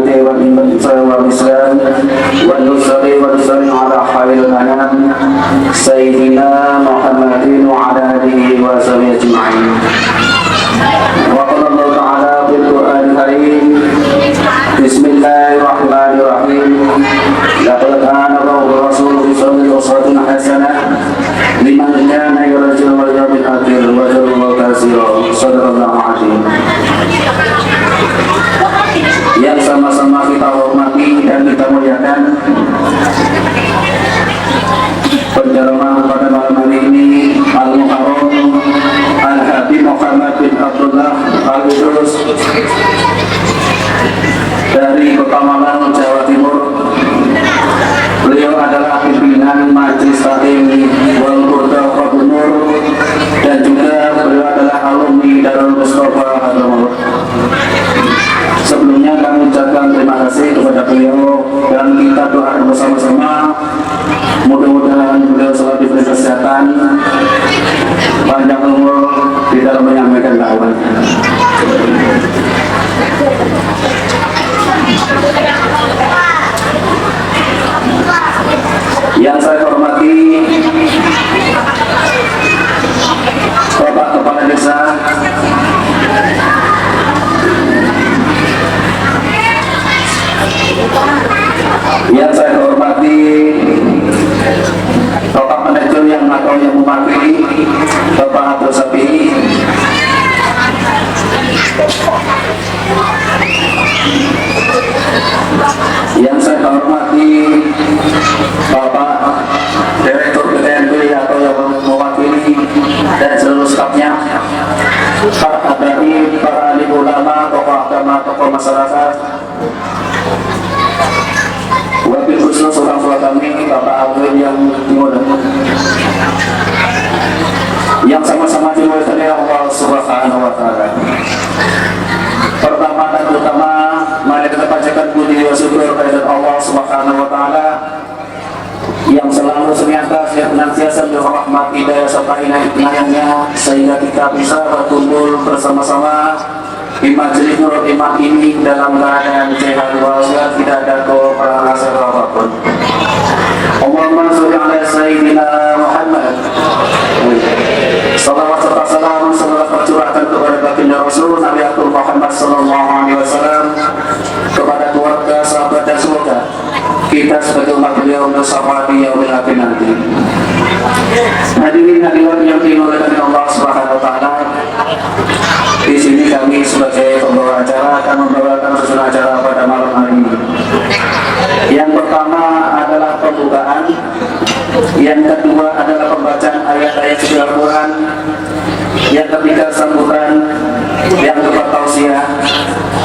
الهدي والإسلام والنصر والنصر على خير الأنام سيدنا محمد وعلى آله وصحبه أجمعين. وقال الله تعالى في القرآن الكريم بسم الله الرحمن الرحيم لقد كان الله ورسوله صلى أسوة حسنة لمن كان يرجو اليوم الآخر وذكر الله كثيرا صدق الله العظيم. Yang sama-sama kita hormati dan kita muliakan, penjelasan pada malam hari ini Al-Muharram Al-Habib Muhammad bin Abdullah Al-Idrus dari Kota Malang, Jawa Timur. Beliau adalah pimpinan Majelis Taklim Wal Qurba Gubernur dan juga beliau adalah alumni Darul Mustafa Hadramullah. Sebelumnya kami ucapkan terima kasih kepada beliau dan kita doakan bersama-sama mudah-mudahan beliau selalu diberi kesehatan, panjang umur di dalam menyampaikan dakwah. Yang saya hormati Bapak Kepala Desa, yang saya hormati Bapak Manajer yang mewakili Bapak Abdul Sapi, yang saya hormati Bapak Direktur PTNB atau yang mewakili dan seluruh stafnya, para habaib, para alim ulama, tokoh agama, tokoh masyarakat, wabil khusus orang tua kami, Bapak Abdul yang muda, yang sama-sama dimuliakan Allah Subhanahu wa Ta'ala. Pertama dan utama, mari kita panjatkan puji wa syukur kehadirat Allah Subhanahu wa Ta'ala yang selalu senantiasa berrahmat, hidayah serta inayahnya sehingga kita bisa berkumpul bersama-sama di majelis Nurul Iman ini dalam keadaan sehat walafiat, tidak ada kekurangan apapun. Allahumma sholli ala sayyidina Muhammad. Salawat serta salam semoga tercurahkan kepada baginda Rasul Nabi Muhammad sallallahu alaihi wasallam, kepada keluarga, sahabat dan semoga kita sebagai umat beliau bersama di yaumil akhir nanti. Hadirin hadirat yang dimuliakan Allah Subhanahu wa Ta'ala, di sini kami sebagai pembawa acara akan membawakan susunan acara pada malam hari ini. Yang pertama adalah pembukaan, yang kedua adalah pembacaan ayat-ayat suci Al-Quran, yang ketiga sambutan, yang keempat tausiah,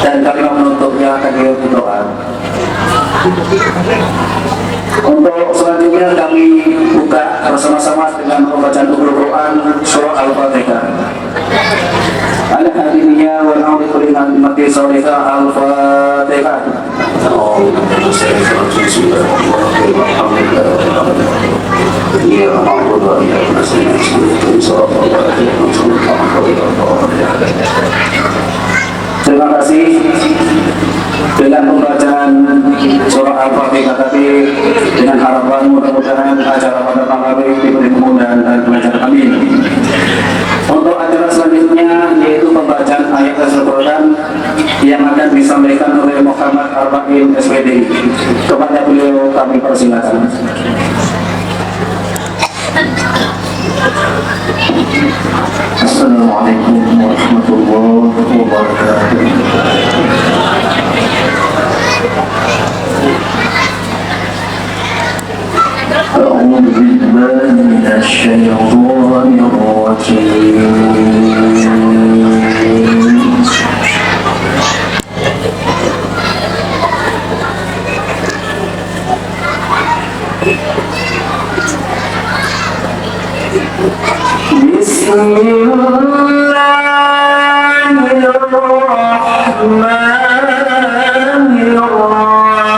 dan kalimat penutupnya akan doa. Untuk selanjutnya kami buka bersama-sama dengan pembacaan Al-Quran surah Al-Fatihah. Al-Hadiniyah wal-Aulikulina al-Mati Salihah Al-Fatihah. Terima kasih. Dengan pembacaan surah Al-Fatihah tadi, dengan harapan mudah-mudahan acara pada malam hari diberi kemudahan dan kelancaran. Amin. Untuk acara selanjutnya yaitu pembacaan ayat Al-Quran yang akan disampaikan oleh Muhammad Arba'in SPD. Kepada beliau kami persilakan. Assalamualaikum warahmatullahi wabarakatuh. أعوذ بالله من الشيطان الرجيم. بسم الله الرحمن الرحيم.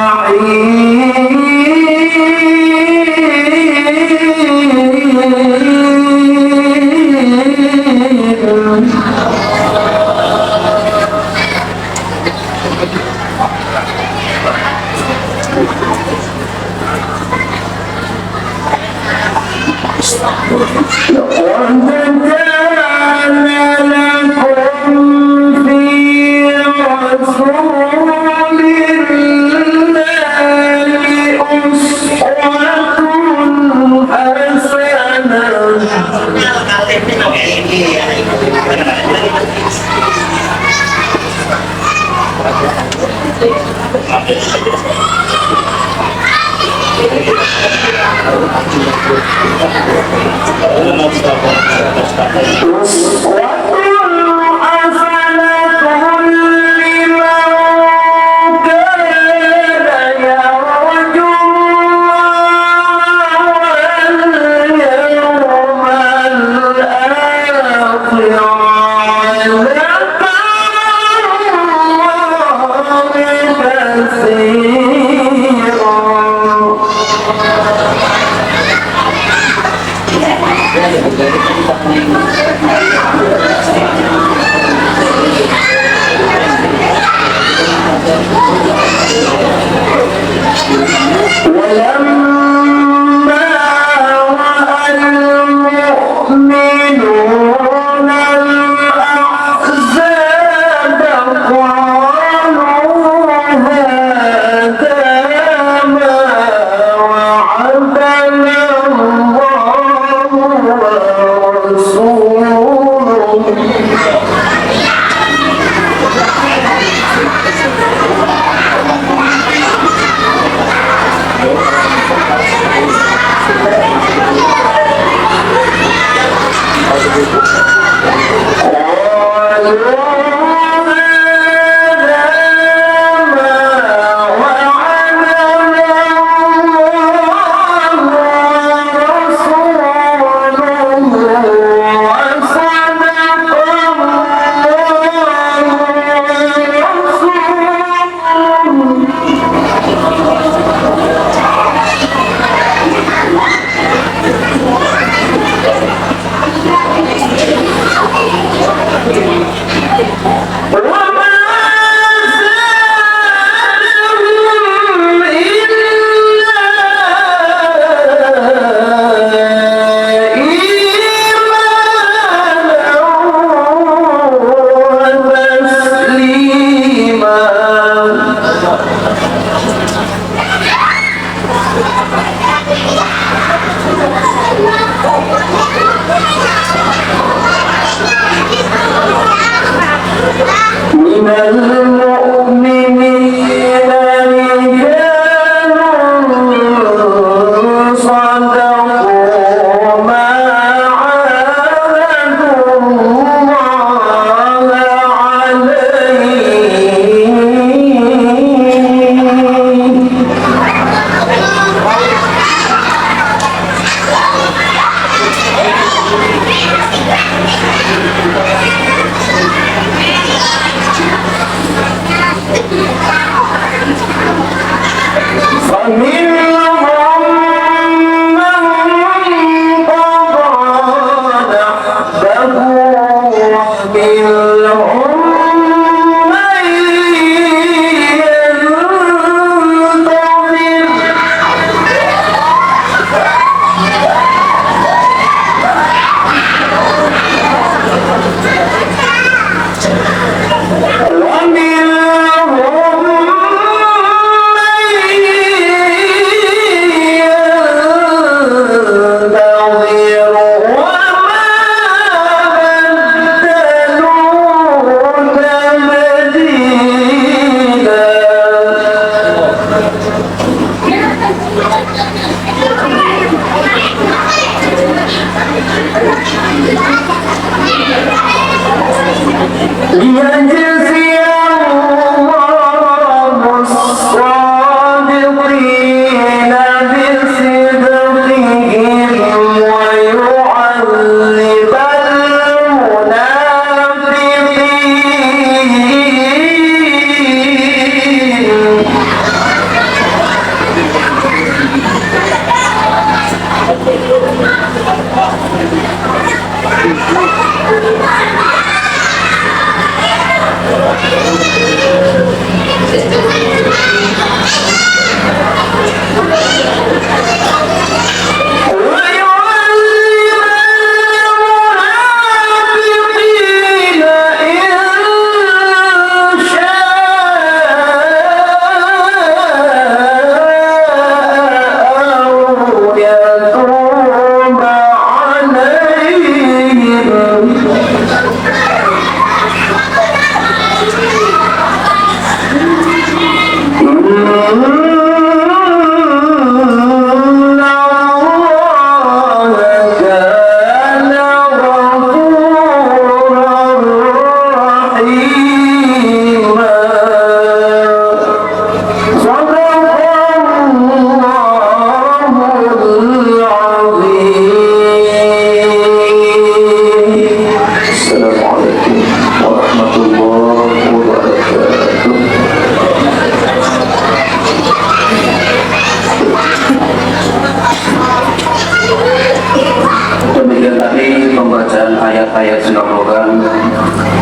ayat surah Al-Quran.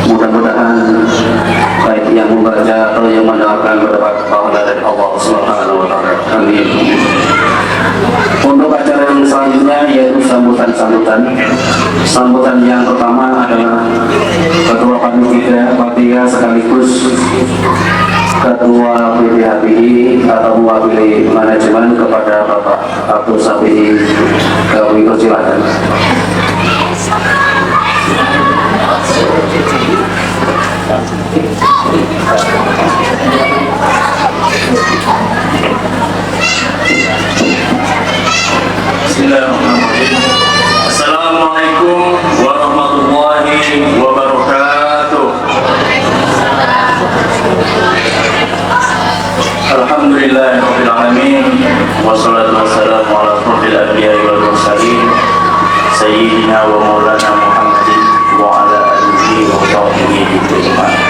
Mudah-mudahan baik yang membaca atau yang mendengarkan mendapat pahala dari Allah Subhanahu wa taala. Amin. Untuk acara yang selanjutnya yaitu sambutan yang pertama adalah ketua panitia sekaligus ketua PPHPI atau mewakili manajemen kepada Bapak Abdul Safi'i. Kami persilakan. Bismillahirrahmanirrahim. Assalamualaikum warahmatullahi wabarakatuh. Alhamdulillahirabbil alamin wassalatu wassalamu ala asyrofil anbiya'i wal mursalin sayyidina wa maulana Muhammadin wa ala alihi wa sahbihi ajma'in.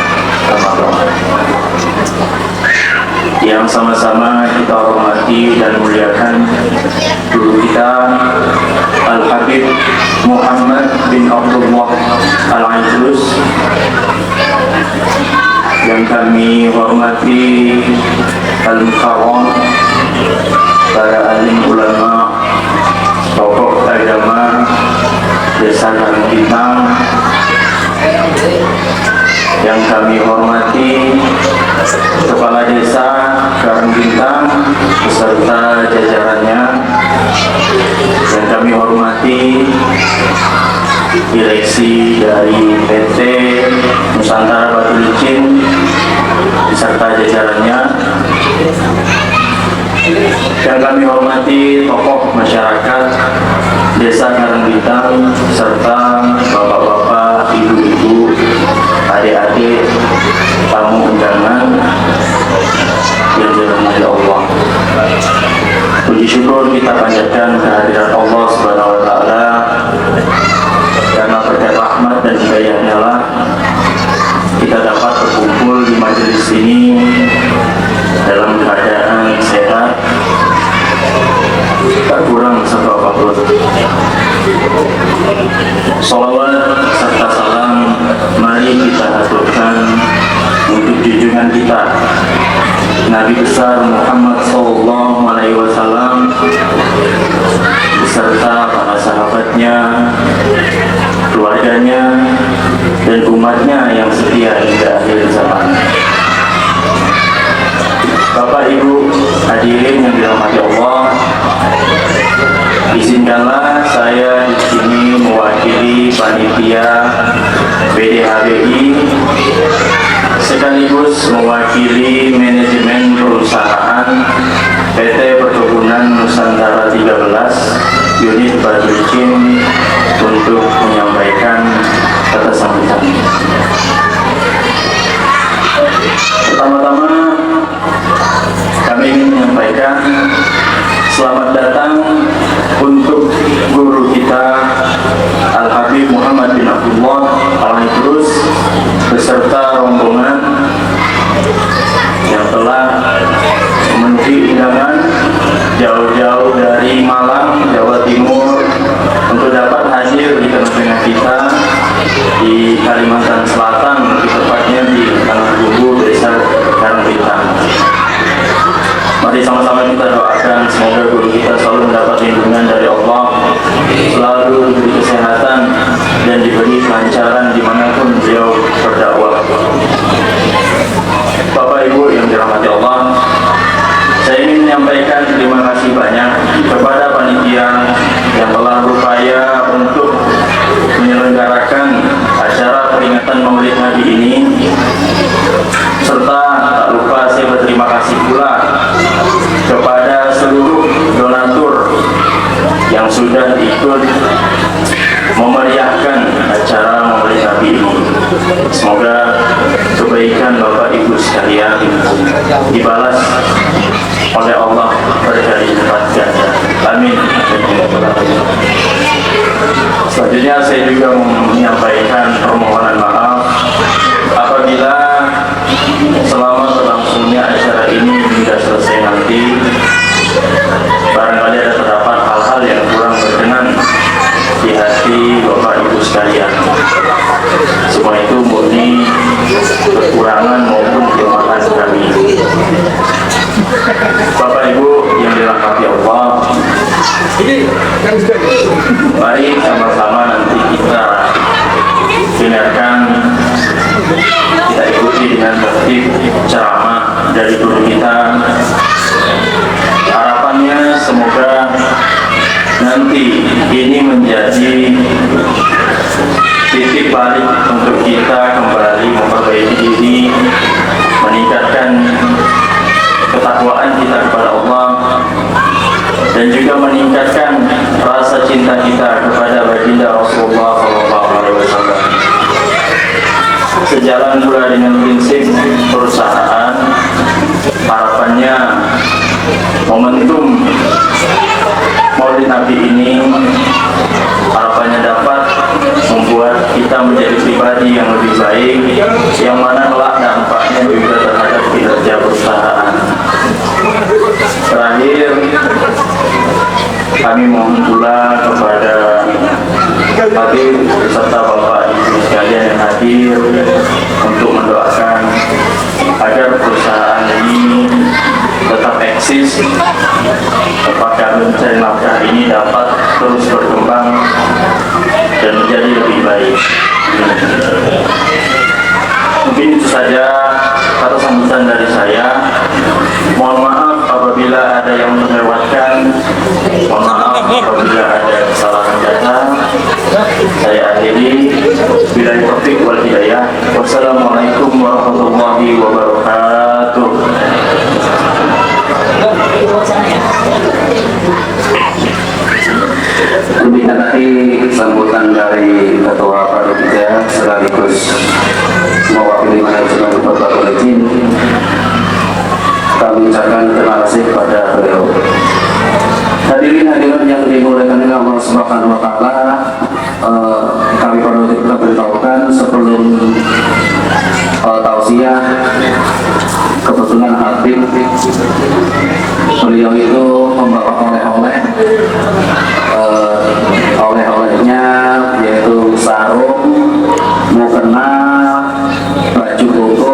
Yang sama-sama kita hormati dan muliakan guru kita Al-Habib Muhammad bin Abdullah Al-Aidrus, yang kami hormati Al-Mukarram, para alim ulama, tokoh agama Desa Karangpitang, yang kami hormati Kepala Desa Karangpitang beserta jajarannya, yang kami hormati direksi dari PT Nusantara Batu Licin beserta jajarannya, yang kami hormati tokoh masyarakat Desa Karangpitang serta bapak-bapak, ibu-ibu, adik-adik, tamu undangan yang dirahmati Allah. Puji syukur kita panjatkan kehadiran Allah Subhanahu wa taala, karena berkat rahmat dan hidayahnya lah kita dapat berkumpul di majelis ini dalam keadaan sehat, tak kurang satu apapun. Salawat serta salam mari kita aturkan untuk junjungan kita Nabi besar Muhammad SAW beserta para sahabatnya, keluarganya, dan umatnya yang setia hingga akhir zaman. Bapak Ibu hadirin yang dirahmati Allah, izinkanlah saya di sini mewakili panitia PDHBI sekaligus mewakili manajemen perusahaan PT Perkebunan Nusantara 13 unit Batu Licin untuk menyampaikan kata sambutan. Pertama-tama kami ingin menyampaikan selamat datang untuk guru kita Al-Habib Muhammad bin Abdullah Al-Aidrus beserta rombongan yang telah memenuhi undangan jauh-jauh dari Malang, Jawa Timur untuk dapat hadir di tengah-tengah kita di Kalimantan Selatan, lebih tepatnya di Tanah Bubu, Desa Karangpitang. Mari sama-sama kita doakan semoga guru kita kepada seluruh donatur yang sudah ikut memeriahkan acara Maulid Nabi ini. Semoga kebaikan Bapak Ibu sekalian dibalas oleh Allah berkali-lipat ganda. Amin. Selanjutnya saya juga menyampaikan permohonan maaf apabila selama berlangsungnya acara ini hingga selesai nanti barangkali ada terdapat hal-hal yang kurang berkenan di hati Bapak Ibu sekalian. Semua itu murni kekurangan maupun kelemahan kami. Bapak Ibu yang dirahmati Allah, mari sama-sama nanti kita dengarkan, kita ikuti dengan tertib ceramah dari guru kita. Harapannya semoga nanti ini menjadi titik balik untuk kita kembali memperbaiki diri, meningkatkan ketakwaan kita kepada Allah, dan juga meningkatkan rasa cinta kita kepada baginda Rasulullah SAW. Sejalan pula dengan prinsip perusahaan, harapannya momentum Maulid Nabi ini harapannya dapat membuat kita menjadi pribadi yang lebih baik, yang mana kelak dampaknya juga terhadap kinerja perusahaan. Terakhir, kami mohon pula kepada Habib serta Bapak Ibu sekalian yang hadir untuk mendoakan agar perusahaan ini tetap eksis, apakah mencari nafkah ini dapat terus berkembang dan menjadi lebih baik. Mungkin itu saja kata sambutan dari saya. Mohon maaf apabila ada yang melewatkan, mohon maaf apabila ada kesalahan kata. Saya akhiri, billahi taufiq wal hidayah. Wassalamualaikum warahmatullahi wabarakatuh. Demikian tadi sambutan dari Ketua Panitia sekaligus mewakili manajemen Bapak Izin. Kami ucapkan terima kasih kepada beliau. Hadirin hadirat yang dimuliakan oleh Allah Subhanahu wa Ta'ala, kami perlu kita beritahukan sebelum tausiah, kebetulan Habib beliau itu membawa oleh-olehnya yaitu sarung, mukena, baju koko,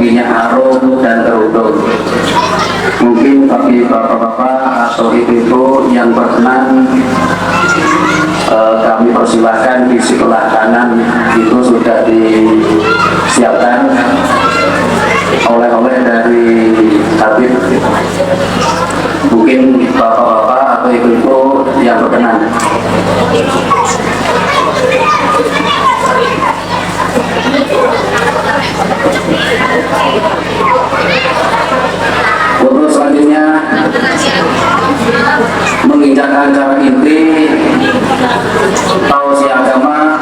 minyak harum, dan kerudung. Mungkin bagi bapak-bapak atau ibu-ibu yang berkenan, kami persilahkan di sebelah kanan itu sudah disiapkan oleh-oleh dari Habib. Mungkin bapak-bapak atau ibu-ibu yang berkenan. Untuk selanjutnya menginjak acara inti tausiah agama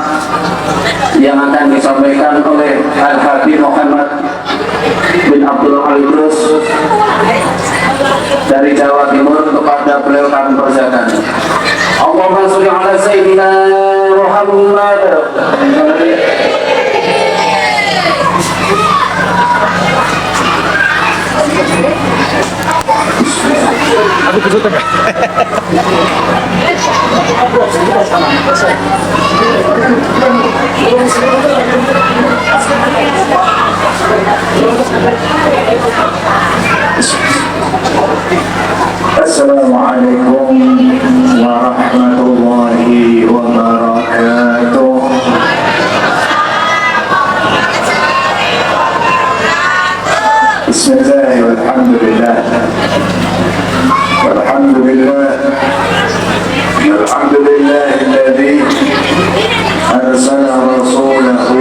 yang akan disampaikan oleh Al-Habib Muhammad bin Abdul Al-Idrus dari Jawa Timur. Kepada beliau kami persilakan. Allahumma sholli ala sayyidina Muhammad. Assalamualaikum warahmatullahi wabarakatuh. Bismillah walhamdulillah. Alhamdulillah alladhi arsala rasulahu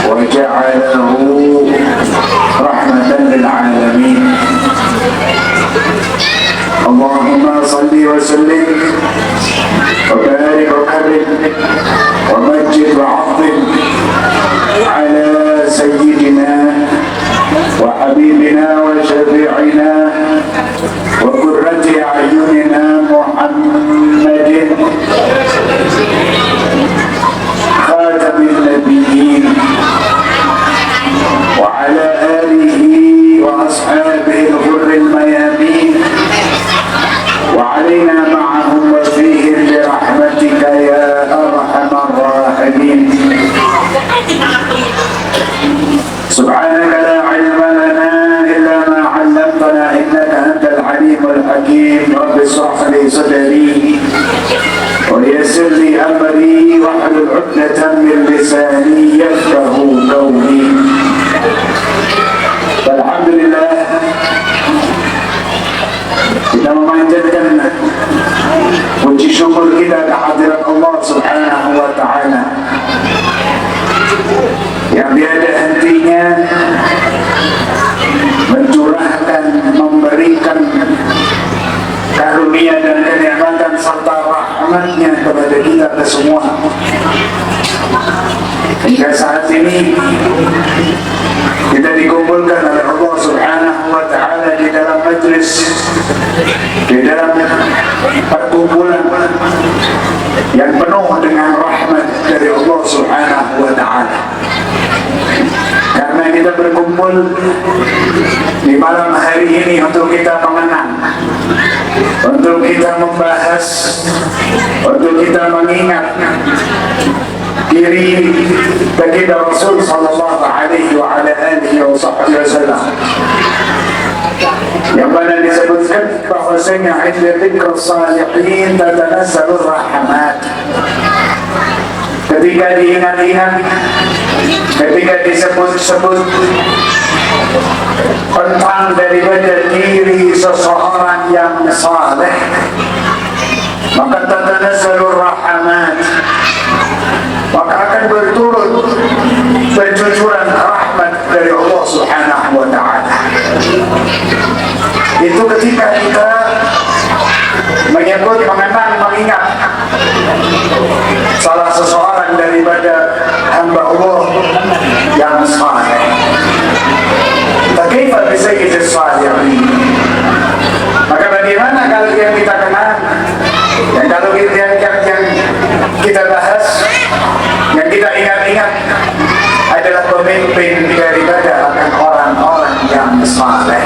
wa ja'alahu rahmatan lil alamin. اللهم صل وسلم وبارك وكرم ومجد وعظم على سيدنا وحبيبنا وشفيعنا وقرة أعيننا محمد خاتم النبيين وعلى آله وأصحابه الغر الميامين وعلينا معهم وفيهم برحمتك يا أرحم الراحمين. سبحانك لا علم لنا إلا ما علمتنا إنك أنت العليم الحكيم. رب اشرح لي صدري ويسر لي أمري واحلل عقدة من لساني يفقه قولي. Alhamdulillah, kita memanjatkan puji syukur kita kehadirat Allah Subhanahu wa Ta'ala yang tiada hentinya mencurahkan, memberikan karunia dan kenikmatan serta rahmatnya kepada kita semua. Hingga saat ini kita dikumpulkan oleh Allah Subhanahu wa Ta'ala di dalam majlis, di dalam perkumpulan yang penuh dengan rahmat dari Allah Subhanahu wa Ta'ala. Karena kita berkumpul di malam hari ini untuk kita mengenang, untuk kita membahas, untuk kita mengingat diri baginda Rasul sallallahu alaihi wa ala alihi wasallam, yang mana disebutkan bahwasanya inda dzikr salihin tatanazzalu rahmat. Ketika diingat-ingat, ketika disebut-sebut tentang daripada diri seseorang yang saleh, maka tatanazzalu rahmat, maka akan berturut bercucuran rahmat dari Allah Subhanahu wa Ta'ala. Itu ketika kita menyebut, mengenang, mengingat salah seseorang daripada hamba Allah yang saleh. Bagaimana bisa kita saleh? Maka bagaimana kalau yang kita kenal, yang kalau yang kita bahas, yang kita ingat-ingat adalah pemimpin daripada akan orang-orang yang saleh,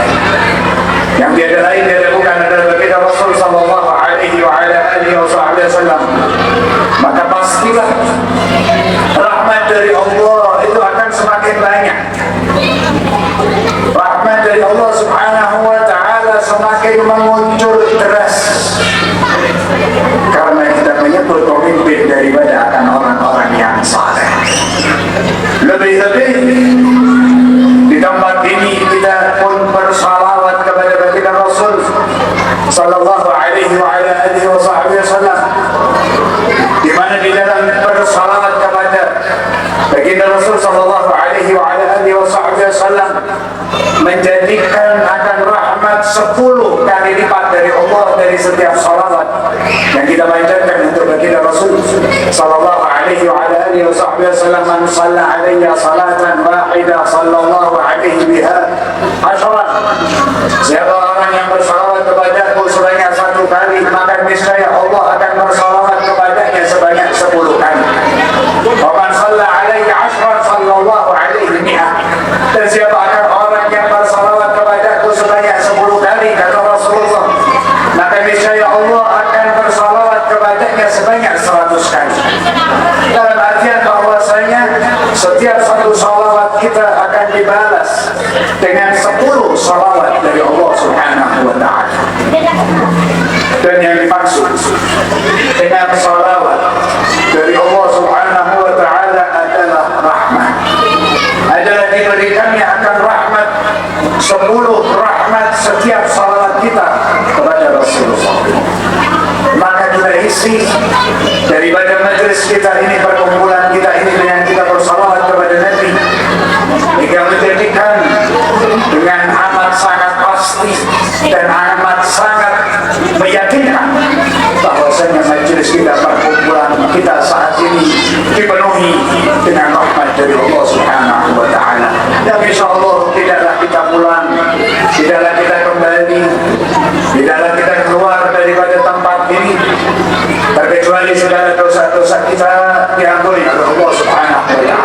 yang tiada lain tiada bukan adalah baginda Rasul sallallahu alaihi wa ala alihi wasallam. Maka pastilah rahmat dari Allah itu akan semakin banyak. Rahmat dari Allah Subhanahu wa Ta'ala semakin menguncur deras karena kita menyebut pemimpin daripada akan orang-orang yang saleh. Lebih-lebih di tempat ini kita pun bersalawat kepada baginda Rasul sallallahu alaihi wa ala alihi wasallam, di mana di dalam bersalawat kepada baginda Rasul sallallahu alaihi wa ala alihi wasallam menjadikan akan rahmat 10 kali lipat dari Allah dari setiap salawat yang kita bacakan untuk baginda Rasul sallallahu alaihi wa ala alihi wasallam. Man shalla alayya salatan wahidah sallallahu alaihi biha asharan. Siapa orang yang bersalawat kepadaku sebanyak 1 kali, maka niscaya Allah akan bersalawat kepadanya sebanyak 10 kali. Wa man shalla alayya ashran sallallahu alaihi biha. Dan siapa akan orang yang bersalawat kepadaku sebanyak 10 kali, kata Rasulullah, maka niscaya Allah akan bersalawat kepadanya sebanyak 100 kali. Dalam artian bahwasanya setiap satu salawat kita akan dibalas dengan 10 salawat dari Allah Subhanahu wa Ta'ala. Dan yang dimaksud dengan salawat dari Allah Subhanahu wa Ta'ala adalah rahmat, adalah diberikannya akan rahmat 10 rahmat setiap salawat kita kepada Rasulullah. Maka kita isi daripada majlis kita ini, perkumpulan kita ini, dengan kita bersalawat kepada Nabi, hingga menjadikan dengan amat sangat pasti dan amat sangat kita saat ini dipenuhi dengan rahmat dari Allah Subhanahu wa Ta'ala. Dan insya Allah tidaklah kita pulang, tidaklah kita kembali, tidaklah kita keluar daripada tempat ini terkecuali segala dosa-dosa kita diampuni oleh Allah Subhanahu wa Ta'ala.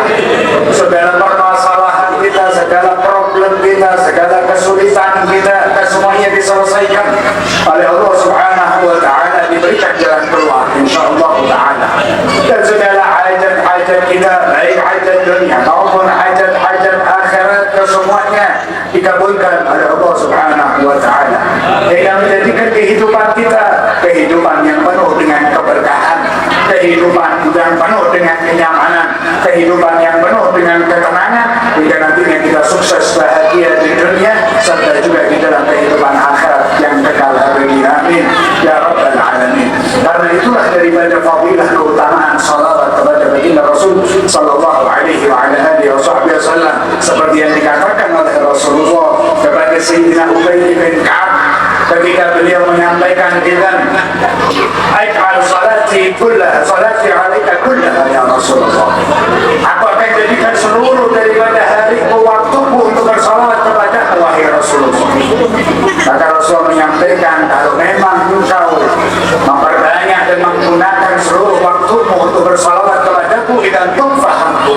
Segala permasalahan kita, segala problem kita, segala kesulitan kita, semuanya diselesaikan oleh Allah Subhanahu wa Ta'ala, diberikan jalan keluar insyaallah Ta'ala. Dan segala hajat-hajat kita, baik hajat dunia maupun hajat-hajat akhirat, kesemuanya dikabulkan oleh Allah Subhanahu wa Ta'ala, yang menjadikan kehidupan kita kehidupan yang penuh dengan keberkahan, kehidupan yang penuh dengan kenyamanan, kehidupan yang penuh dengan ketenangan, hingga nantinya kita sukses bahagia di dunia serta juga di dalam kehidupan akhirat yang kekal abadi. Amin ya rabbal alamin. Karena itulah daripada fadilah keutamaan salawat kepada baginda Rasul sallallahu alaihi wa ala alihi wasallam, seperti yang dikatakan oleh Rasulullah kepada Sayyidina Ubay bin Ka'ab ketika beliau menyampaikan dengan "Ij'al salati kullaha salati 'alaika kullaha ya Rasulullah." Aku akan jadikan seluruh daripada hariku, waktuku untuk bersalawat kepada wahai Rasulullah. Maka Rasul menyampaikan, kalau memang engkau memperbanyak dan menggunakan seluruh waktumu untuk bersalawat kepadaku, dan fahamku,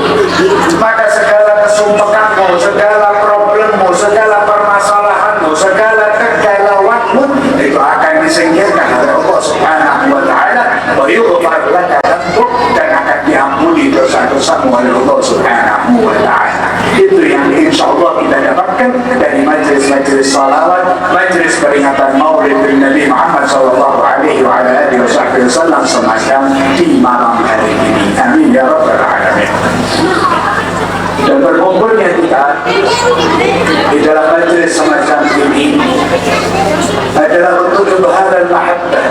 maka segala kesumpekanmu, segala problemmu, segala permasalahanmu, segala kegalauanmu itu akan disingkirkan oleh Allah Subhanahu wa Ta'ala, dan akan diampuni dosa-dosamu oleh Allah Subhanahu wa Ta'ala. Itu yang insya Allah kita dapatkan dari majlis-majlis salawat, majlis peringatan Maulid Nabi Muhammad sallallahu alaihi wa ala alihi wasallam semacam di malam hari ini. Amin ya rabbal alamin. Dan berkumpulnya kita di dalam majlis semacam ini adalah untuk kebahagiaan mahabbah,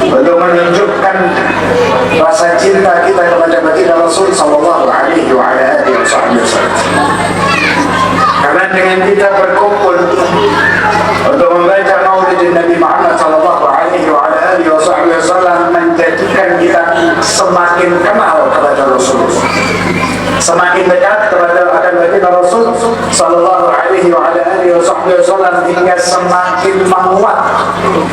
untuk menunjukkan rasa cinta kita kepada baginda Rasul sallallahu alaihi wa ala alihi wasallam. Karena dengan kita berkumpul untuk membaca Maulid Nabi Muhammad sallallahu alaihi wa ala alihi wasallam, menjadikan kita semakin kenal kepada Rasulullah, semakin dekat kepada akan baginda Rasul sallallahu alaihi wa ala alihi wasallam, hingga semakin menguat,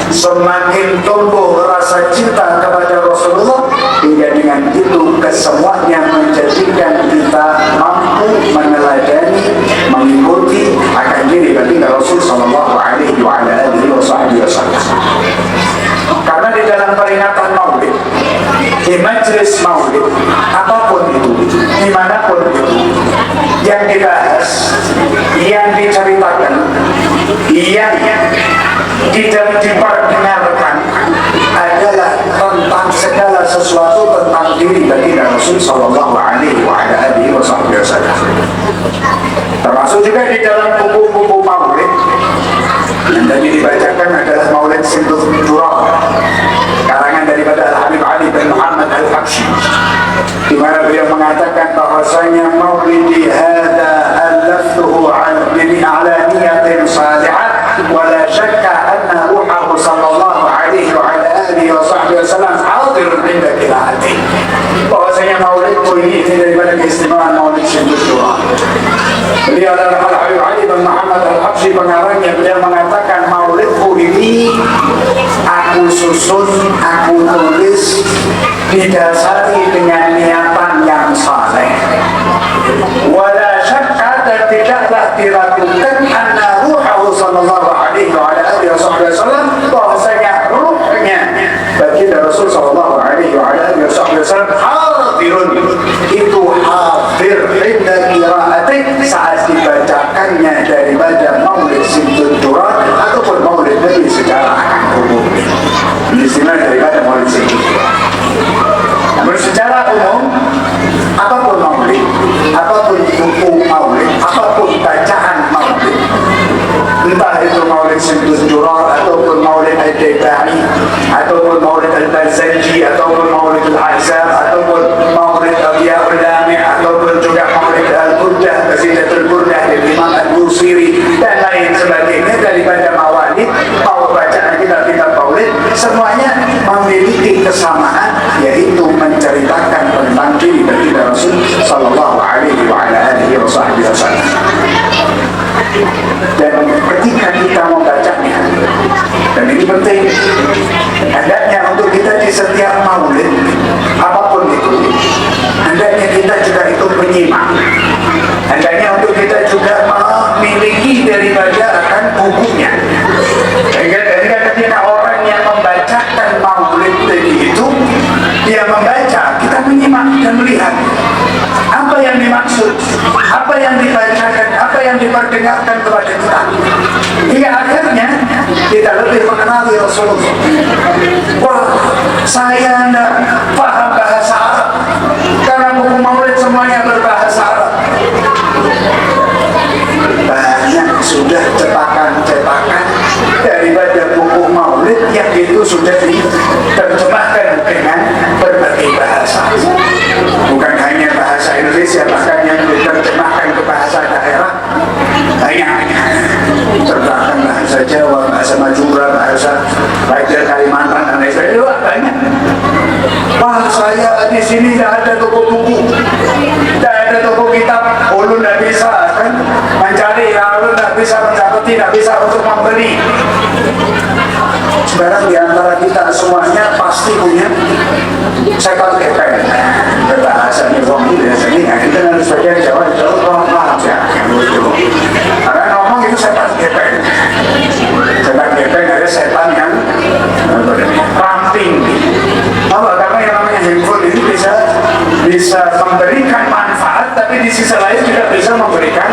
semakin tumbuh rasa cinta kepada Rasulullah, hingga dengan itu kesemuanya menjadikan kita mampu meneladani, mengikuti akan diri baginda Rasul sallallahu alaihi wa ala alihi wasallam. Karena di dalam peringatan Maulid, di majlis Maulid, apapun itu, dimanapun itu, yang dibahas, yang diceritakan, yang diperdengarkan adalah tentang segala sesuatu tentang diri baginda Rasul sallallahu alaihi wa ala alihi wasallam. Termasuk juga di dalam buku-buku Maulid yang tadi dibacakan adalah Maulid Sintus Durah, karangan daripada Al-Habib Ali bin Muhammad Al-Habsyi, di mana beliau mengatakan bahwasanya Maulidi hadza al-lafzuhu ala niyatin salihah wa la syakka anna ruhahu sallallahu alaihi wa ala alihi wasallam hadirun inda qiraati. Bahwasanya Maulidku ini daripada keistimewaan Maulid Sintus Durah. Beliau adalah Al-Habib Ali bin Muhammad Al-Habsyi, pengarangnya. Beliau mengatakan Maulidku ini aku susun, aku tulis didasari dengan niatan yang saleh. Wala syakka, dan tidaklah diragukan anna ruhahu sallallahu alaihi wa alihi wasallam, bahwasanya ruhnya baginda Rasul sallallahu alaihi wa alihi wasallam hadirun, itu hadir inda qiraati, saat dibacakannya daripada Maulid Sintus Durah ataupun Maulid Nabi secara umum. Istilah daripada Maulid Sintus Durah. Namun secara umum, apapun Maulid, apapun buku Maulid, apapun bacaan Maulid, entah itu Maulid Sintus Durah ataupun Maulid Al-Daibani ataupun Maulid Al-Barzanji ataupun Maulid Al-Ahzab ataupun Maulid Al-Yaul Lami ataupun juga Maulid Al-Burdah, Qasidatul Burdah dari Imam Al-Busiri dan lain sebagainya daripada mawalid, mau bacaan kitab-kitab Maulid, semuanya memiliki kesamaan, yaitu sallallahu alaihi wa ala alihi wasallam. Dan ketika kita membacanya, dan ini penting, hendaknya untuk kita di setiap maulid apapun itu, hendaknya kita juga itu penyimak, hendaknya untuk kita juga memiliki daripada akan bukunya. Sehingga ketika orang yang membacakan maulid tadi itu, dia membaca, kita menyimak dan melihat apa yang dimaksud, apa yang dibacakan, apa yang diperdengarkan kepada kita. Hingga akhirnya kita lebih mengenali Rasulullah. Wah, saya tidak paham bahasa Arab karena buku maulid semuanya berbahasa Arab. Banyak sudah cetakan-cetakan daripada buku maulid yang itu sudah diterjemahkan dengan berbagai bahasa. Bukan hanya bahasa Indonesia, bahkan yang diterjemahkan ke bahasa daerah banyak. Terjemahkan bahasa Jawa, bahasa Madura, bahasa Raja Kalimantan dan lain sebagainya banyak. Wah, saya di sini tidak ada toko buku, tidak ada toko kitab. Ulun tidak bisa kan mencari, ulun tidak bisa mendapati, tidak bisa untuk membeli. Sekarang di antara kita semuanya pasti punya setan kepeng. Berbahasanya wong itu biasanya kita harus bagian Jawa paham ya. Karena ngomong itu setan kepeng. Setan kepeng ada setan yang ramping. Apa? Karena yang namanya handphone ini bisa memberikan manfaat, tapi di sisi lain juga bisa memberikan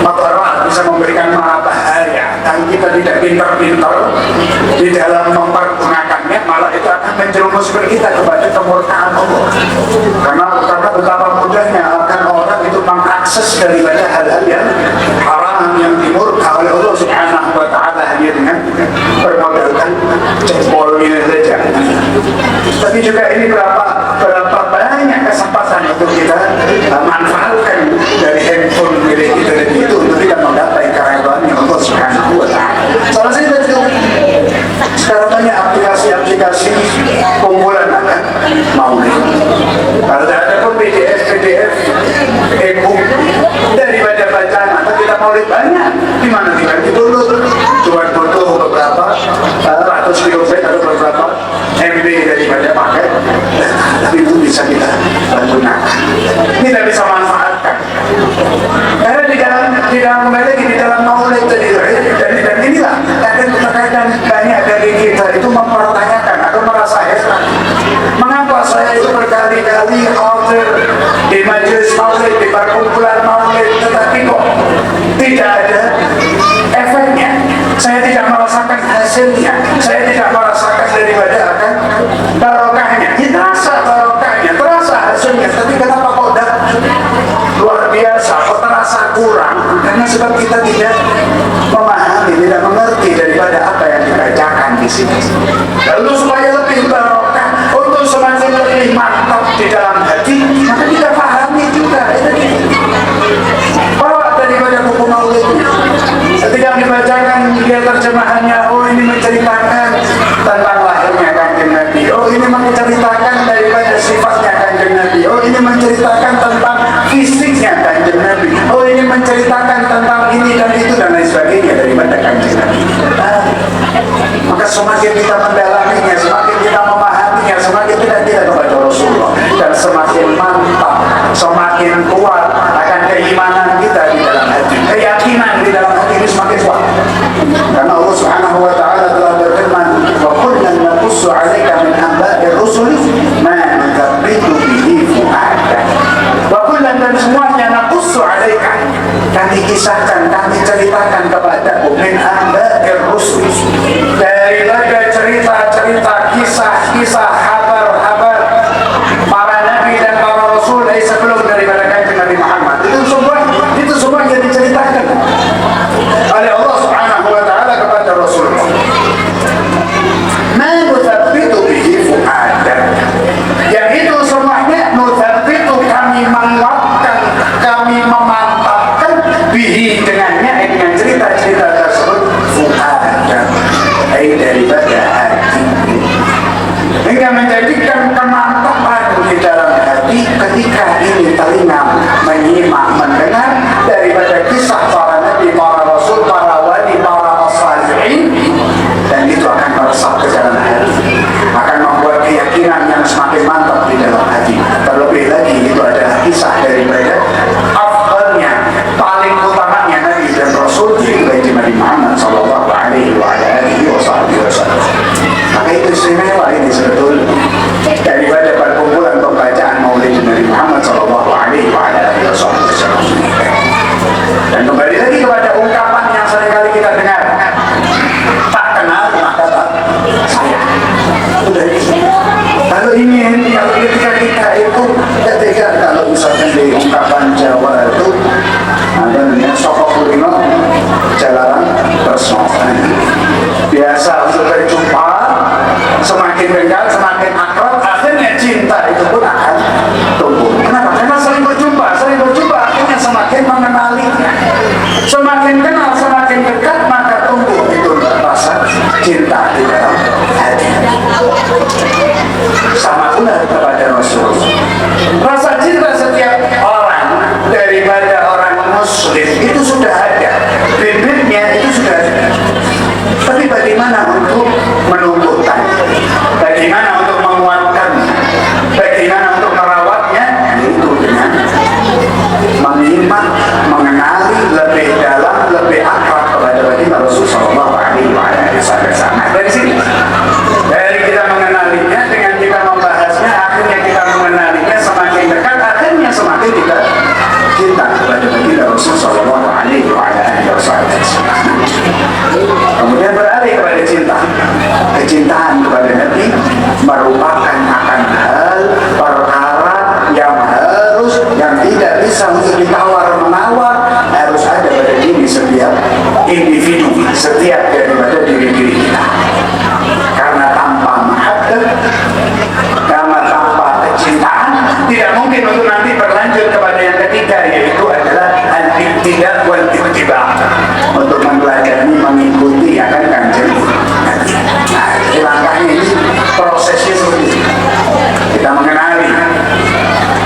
madarat, bisa memberikan bahaya. Dan kita tidak pintar-pintar di dalam mempergunakannya, malah itu akan menjerumuskan kita kepada kemurkaan Allah. Karena betapa mudahnya akan orang itu mengakses daripada hal-hal yang haram, yang dimurka oleh Allah Subhanahu wa Ta'ala hanya dengan bermodalkan jempolnya saja. Tapi juga ini berapa banyak kesempatan untuk kita manfaatkan dari handphone milik kita itu untuk kita menggapai keridhaan Allah Subhanahu wa Ta'ala. Salah satu itu sekarang banyak aplikasi-aplikasi kumpulan akan maulid. Kalau ada pun PDF, e-book daripada bacaan atau kita maulid banyak. Di mana tinggal ditulis, cuma butuh beberapa ratus kilobyte atau beberapa MB daripada paket, tapi itu bisa kita gunakan, kita bisa manfaatkan. Karena di dalam kembali di dalam maulid tadi, dan inilah kadang banyak dari kita itu mempertanyakan atau merasa heran, mengapa saya itu berkali-kali hadir di majelis maulid, di perkumpulan maulid, tetapi kok tidak ada efeknya. Saya tidak merasakan hasilnya, saya tidak merasakan daripada akan barokahnya. Ya, terasa barokahnya, terasa hasilnya, tapi kenapa kok udah luar biasa, kok terasa kurang? Karena sebab kita tidak memahami, tidak mengerti daripada apa yang dibacakan di sini. Lalu supaya lebih barokah, untuk semakin lebih mantap di dalam hati, maka kita pahami juga. Bawa daripada buku maulidnya. Ketika dibacakan dia terjemahannya, oh ini menceritakan tentang lahirnya Kanjeng Nabi, oh ini menceritakan daripada sifatnya Kanjeng Nabi, oh ini menceritakan tentang fisiknya Kanjeng Nabi, oh ini menceritakan tentang ini dan itu dan lain sebagainya daripada Kanjeng Nabi. Maka semakin kita mendalaminya, semakin kita memahaminya, semakin kita kepada Rasulullah, dan semakin mantap, semakin kuat akan keimanan kita di dalam hati, keyakinan di dalam hati ini semakin kuat. Karena Allah Subhanahu wa Ta'ala telah berfirman, wa kullan naqussu 'alaika min anba'ir rusuli ma nuthabbitu bihi fu'adak. Wa kullan, dan semuanya naqussu 'alaika, kami kisahkan, kami ceritakan kepadamu min anba'ir rusuli, daripada cerita-cerita, kisah-kisah, kabar-kabar para nabi dan para rasul sebelum daripada Kanjeng Nabi Muhammad. Itu semua yang diceritakan oleh Allah Subhanahu wa Ta'ala kepada Rasulullah. Ma nuthabbitu bihi fu'adak, yang itu semuanya nuthabbitu, kami menguatkan, kami memantapkan bihi, dengannya, dengan cerita-cerita tersebut, fu'adak, daripada hati. Hingga begitu istimewa ini sebetulnya daripada perkumpulan pembacaan Maulid Nabi Muhammad Sallallahu Alaihi Wasallam. Dan kembali lagi kepada ungkapan yang seringkali kita dengar, tak kenal maka tak sayang. Sudah itu. Kalau ini kalau ketika kita itu kalau misalkan di ungkapan Jawa itu ada namanya sokok kulino jalanan tersopan. Biasa untuk berjumpa, semakin dekat, semakin akrab, akhirnya cinta itu pun akan tumbuh. Kenapa? Karena sering berjumpa, akhirnya semakin mengenalinya. Semakin kenal, semakin dekat, maka tumbuh itu rasa cinta di dalam hati. Sama pula kepada Rasulullah. Rasa cinta setiap orang daripada orang Muslim itu sudah ada, bibitnya itu sudah ada. Tapi bagaimana untuk menumbuhkan? Bagaimana untuk menguatkan? Bagaimana untuk merawatnya? Itu dengan menyimak, mengenali lebih dalam, lebih akrab kepada baginda Rasulullah SAW. Dari sini, dari kita mengenalinya, dengan kita membahasnya, akhirnya kita mengenalinya semakin dekat, akhirnya semakin kita cinta kepada baginda Rasulullah SAW. Kemudian beralih kepada cinta. Kecintaan kepada Nabi merupakan akan hal perkara yang tidak bisa untuk ditawar-menawar, harus ada pada diri setiap individu, setiap daripada diri-diri kita. Karena tanpa mahabbah, karena tanpa kecintaan, tidak mungkin untuk nanti berlanjut kepada yang ketiga, yaitu adalah al-ittida' wal-ittiba', untuk mempelajari, mengikuti akan kanjeng Nabi. Nah, langkahnya ini prosesnya seperti ini. Kita mengenali,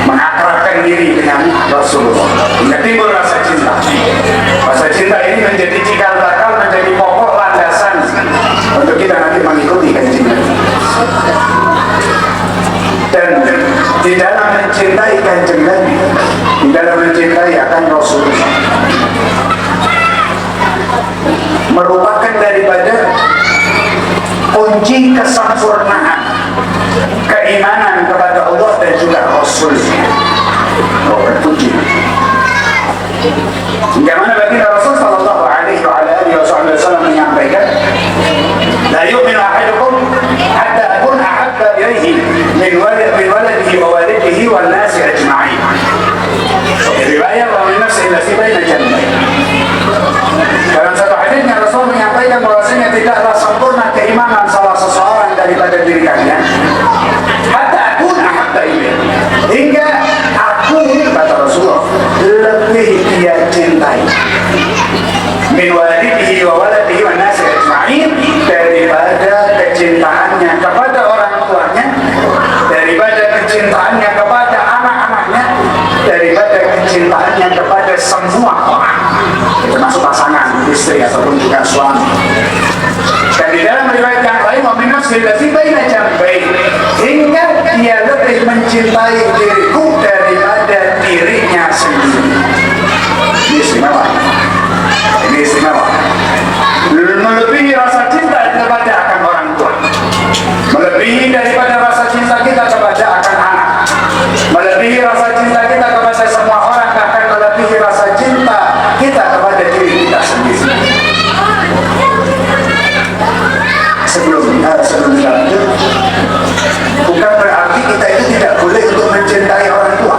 mengakrabkan diri dengan Rasulullah, hingga timbul rasa cinta. Rasa cinta ini menjadi cikal bakal, menjadi pokok landasan untuk kita nanti mengikuti kanjeng Nabi. Dan di dalam mencintai kanjeng Nabi, di dalam mencintai akan Rasulullah, merupakan daripada kunci kesempurnaan keimanan kepada Allah dan juga Rasulnya. Kunci. Bagaimana baginda Rasul Sallallahu Alaihi Wasallam menyampaikan, la yu'minu ahadukum hatta akuna ahabba ilaihi min waladihi wa walidihi wan nasi ajma'in. Riwayat wa min nafsihi allati baina jambayhi. Dalam satu hadisnya Rasul menyampaikan bahwasanya tidaklah sempurna keimanan salah seseorang daripada diri kalian hatta akun ahabba ilaihi, hingga aku, kata Rasulullah, lebih dia cintai min walidihi wa waladihi wa nasi ajma'in, daripada kecintaannya kepada orang tuanya, daripada kecintaannya kepada anak-anaknya, daripada kecintaannya kepada semua orang, termasuk pasangan, istri ataupun juga suami. Dan di dalam riwayat yang lain, wa min nafsihi allati baina jambayhi, hingga dia lebih mencintai diriku daripada dirinya sendiri. Ini istimewa. Ini istimewa. Melebihi rasa cinta kepada akan orang tua, melebihi daripada rasa cinta kita kepada akan anak, melebihi rasa cinta kita kepada semua orang, bahkan melebihi rasa cinta kita kepada diri kita sendiri. Sebelum lanjut, bukan berarti kita itu tidak boleh untuk mencintai orang tua.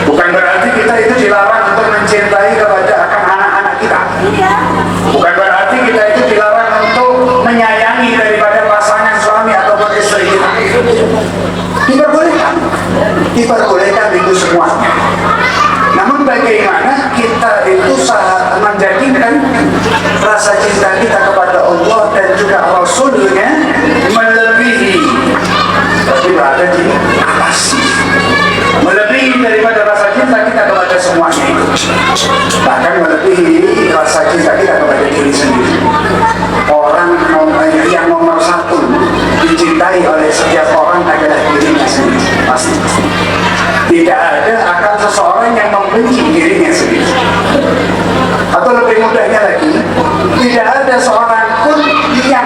Bukan berarti kita itu dilarang untuk mencintai kepada akan anak-anak kita. Bukan berarti kita itu dilarang untuk menyayangi daripada pasangan suami ataupun istri kita. Diperbolehkan. Diperbolehkan itu semuanya. Namun bagaimana kita itu menjadikan rasa cinta kita kepada Allah dan juga Rasulnya melebihi, tapi berada di atas, melebihi daripada rasa cinta kita kepada semuanya itu, bahkan melebihi rasa cinta kita kepada diri sendiri. Orang yang nomor satu dicintai oleh setiap orang adalah dirinya sendiri, pasti. Tidak ada akan seseorang yang membenci dirinya sendiri. Atau lebih mudahnya lagi, tidak ada seorang pun yang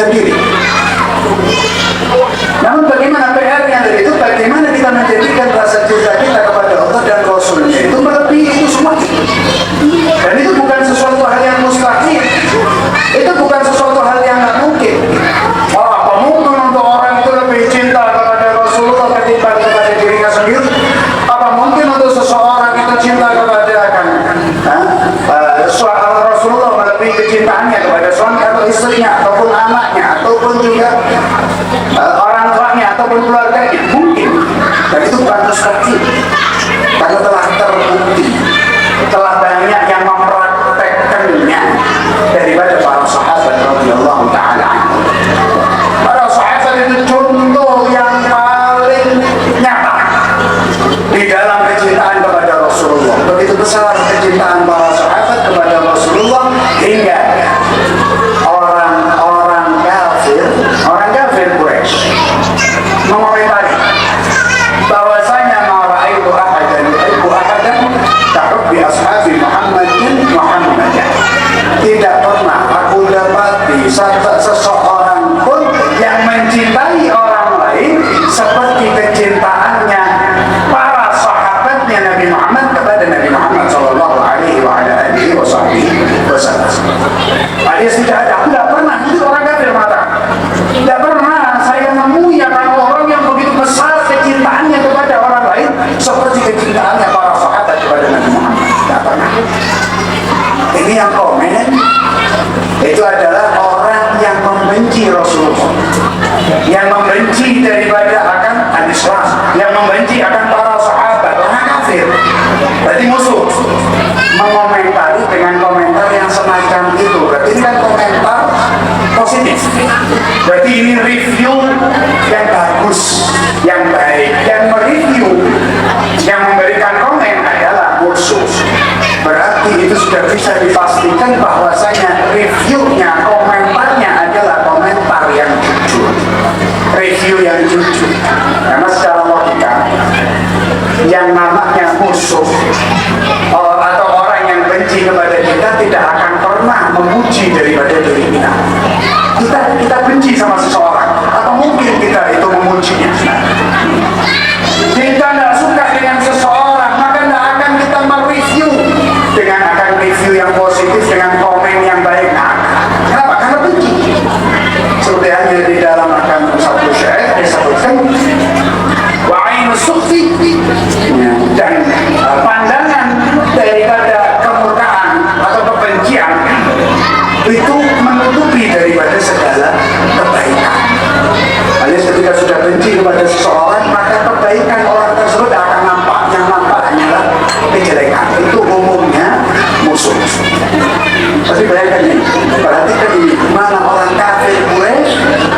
sendiri. Namun bagaimana PR-nya dari itu? Bagaimana kita menjadikan rasa cinta kita kepada Allah dan Rasulnya itu melebihi itu semua. Dan itu bukan sesuatu hal yang mustahil. Itu bukan sesuatu hal yang nggak mungkin. Oh, apa mungkin untuk orang itu lebih cinta kepada Rasulullah ketimbang kepada dirinya sendiri? Apa mungkin untuk seseorang itu cinta kepada Rasulullah melebihi kecintaannya kepada suami atau istrinya ataupun anaknya ataupun juga orang tuanya ataupun keluarganya? Mungkin. Dan itu bukan mustahil. Karena telah terbukti, telah banyak yang mempraktekkannya daripada para sahabat radhiyallahu taala. Para sahabat itu contoh yang paling nyata di dalam kecintaan kepada Rasulullah. Begitu besar kecintaan para sahabat kepada Rasulullah hingga orang kafir Quraisy mengomentari bahwasanya ma'ra'aitu ahadan kahubbi ashabi Muhammadin Muhammadan. Tidak pernah aku dapati seseorang pun yang mencintai orang lain seperti kecintaannya para sahabatnya Nabi Muhammad kepada Nabi Muhammad sallallahu alaihi wasallam. Alias tidak ada, aku tidak pernah, itu orang kafir mengatakan, tidak pernah saya menemui orang yang begitu besar kecintaannya kepada orang lain seperti kecintaannya para sahabat kepada Nabi Muhammad. Tidak pernah. Ini yang komen itu adalah orang yang membenci Rasulullah, yang membenci daripada akan Islam, yang membenci akan para sahabat, orang kafir, berarti musuh. Mengomentari dengan komentar yang semacam itu, berarti ini kan komentar positif, berarti ini review yang bagus, yang baik. Yang mereview, yang memberikan komen adalah musuh. Berarti itu sudah bisa dipastikan bahwasanya reviewnya, komentarnya adalah komentar yang jujur, review yang jujur. Karena secara logika yang namanya musuh atau orang yang benci kepada kita tidak akan pernah memuji daripada diri kita. Kita benci sama seseorang, atau mungkin kita itu memujinya. Kita tidak suka dengan seseorang, maka tidak akan kita mereview dengan akan review yang positif, dengan komen yang baik. Kenapa? Karena benci. Seperti hanya di dalam akan satu syair disebutkan wa'ainu sukhti, dan pandangan daripada kemurkaan atau kebencian itu menutupi daripada segala kebaikan. Alias ketika sudah benci kepada seseorang, maka kebaikan orang tersebut akan nampak. Yang nampak hanyalah kejelekan. Itu umumnya musuh. Tapi bayangkan ini, perhatikan ini, mana orang kafir Quraisy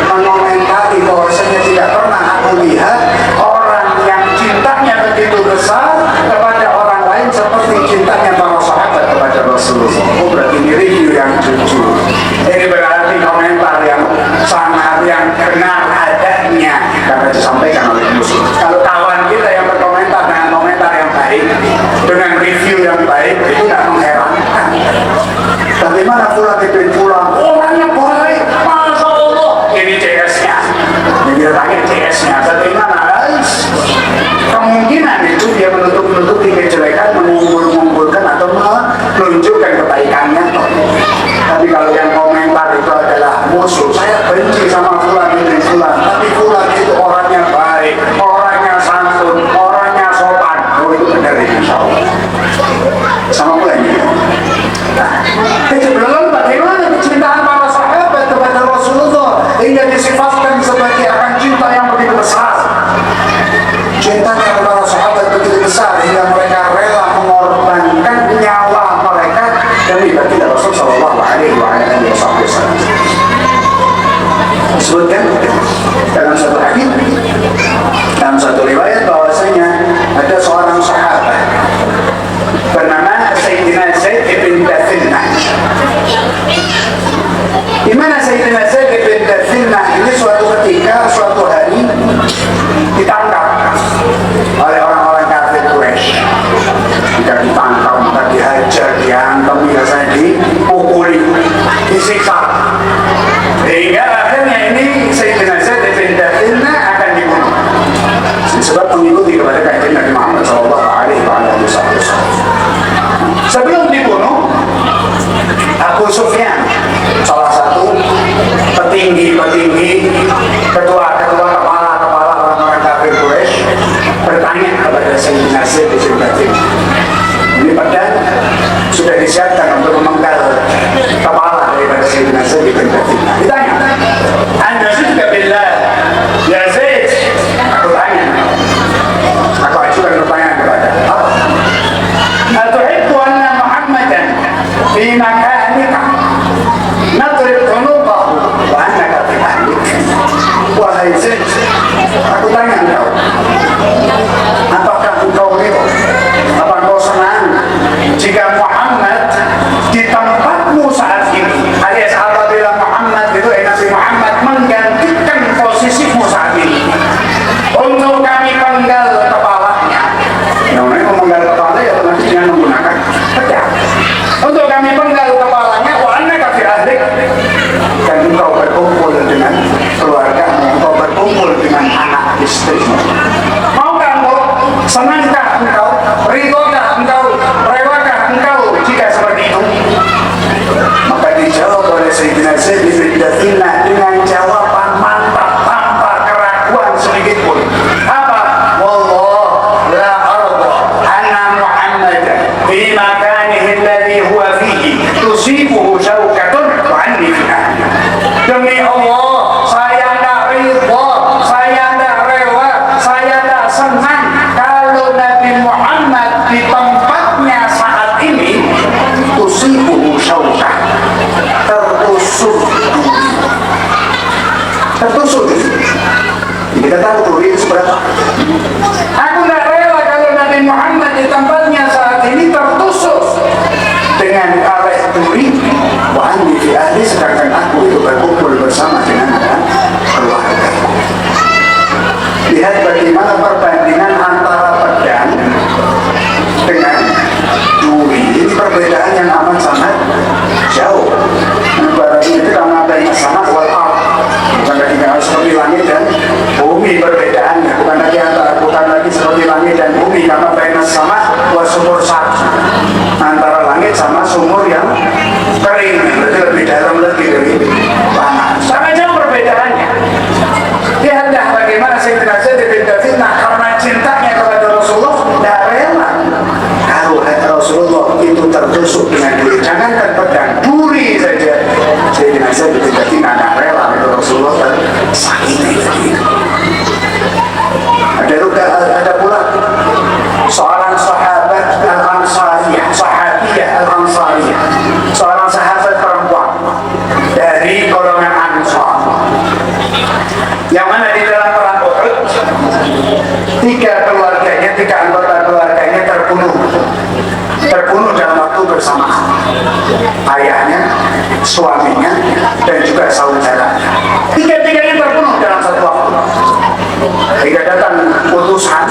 mengomentari bahwasanya tidak pernah aku lihat orang yang cintanya begitu besar kepada orang lain seperti cintanya para sahabat kepada Rasulullah. Oh, berarti ini review yang jujur. Ini berarti komentar yang sangat yang benar adanya karena disampaikan oleh musuh. Kalau kawan kita yang berkomentar dengan komentar yang baik, dengan review yang baik, itu tidak mengherankan. Bagaimana pula bin pulang? Orangnya baik, masya Allah. Ini CS-nya, ini terakhir CS-nya. Bagaimana guys? Kemungkinan itu dia menutup-nutupi kejelekan, mengumpulkan atau menunjukkan kebaikan. tanya kepada Sayyidina Zaid bin Thabit. Ini pedang sudah disiapkan untuk memenggal kepala daripada Sayyidina Zaid bin Thabit. Ditanya, Anda suka billah ya Zaid? Aku tanya, aku ajukan pertanyaan kepada apa? Atuhibbu anna Muhammadan fi makanika nadrib unuqahu wa annaka fi ahlik. Wahai Zaid, aku tanya engkau, apakah engkau ridho, apa engkau senang jika Muhammad di tempatmu saat ini, alias apabila Muhammad itu Nabi Muhammad menggantikan posisimu saat ini, untuk kami penggal kepalanya. Yang namanya memenggal kepala ya nanti dengan menggunakan pedang. Untuk kami penggal kepalanya, wa annaka fi ahlik, dan engkau berkumpul dengan keluargamu, engkau berkumpul dengan anak istrimu. Maukah engkau, senangkah engkau, ridhokah engkau, rewakah engkau jika seperti itu? Maka dijawab oleh Sayyidina Zaid bin Thabit dengan jawaban mantap tanpa keraguan sedikit pun. Apa? Wallah la arda anna Muhammadan fi makanihi alladhi huwa fihi tusibuhu syawkatun wa anni fi ahli. Demi Allah, saya tak ridha, saya tak rela, saya tak senang kalau Nabi Muhammad di tempatnya saat ini tusibuhu syawkah, tertusuk. Kita tahu duri itu seberapa. Aku tak rela kalau Nabi Muhammad di tempatnya saat ini tertusuk dengan karet duri. Wa anni fi ahli, sedangkan aku itu berkumpul bersama dengan keluarga. Lihat bagaimana perbandingan antara pedang dengan duri. Ini perbedaan yang amat sangat jauh. Berarti itu karena adanya sama wal ard, bukan lagi seperti langit dan bumi perbedaannya, bukan lagi seperti langit dan bumi, karena adanya sama wal sumur satu, antara langit sama sumur yang kering, berarti lebih dalam lagi dari tanah. Sangat jauh perbedaannya. Lihatlah bagaimana Sayyidina Zaid bin Thabit karena cintanya kepada Rasulullah tidak rela kalau Rasulullah itu tertusuk dengan duri. Jangankan pedang, duri saja Sayyidina Zaid bin Thabit tidak rela itu Rasulullah tersakiti. Ada pula seorang sahabat al-Ansariyah, seorang sahabat perempuan dari golongan Ansar, yang mana di dalam perang Uhud tiga anggota keluarganya terbunuh dalam waktu bersamaan. Ayahnya, suaminya, dan juga saudaranya. Tiga-tiganya terbunuh dalam satu waktu. Hingga datang utusan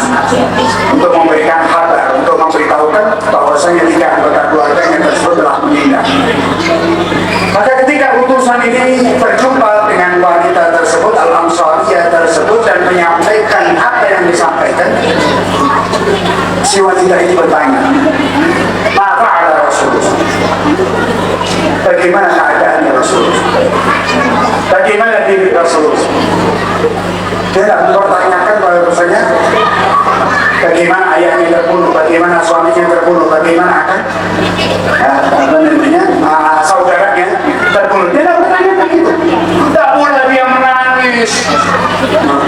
untuk memberikan kabar, untuk memberitahukan bahwasanya tiga anggota keluarganya tersebut telah meninggal. Maka ketika utusan ini berjumpa dengan wanita tersebut, Al-Ansariyah tersebut, dan menyampaikan apa yang disampaikan, si wanita ini bertanya, "Ma fa'ala Rasulullah?" Bagaimana keadaannya Rasulullah? Bagaimana diri Rasulullah? Dia tidak mempertanyakan bahwasanya bagaimana ayahnya terbunuh, bagaimana suaminya terbunuh, bagaimana akan saudaranya terbunuh. Dia tidak bertanya begitu. Tidak pula dia menangis.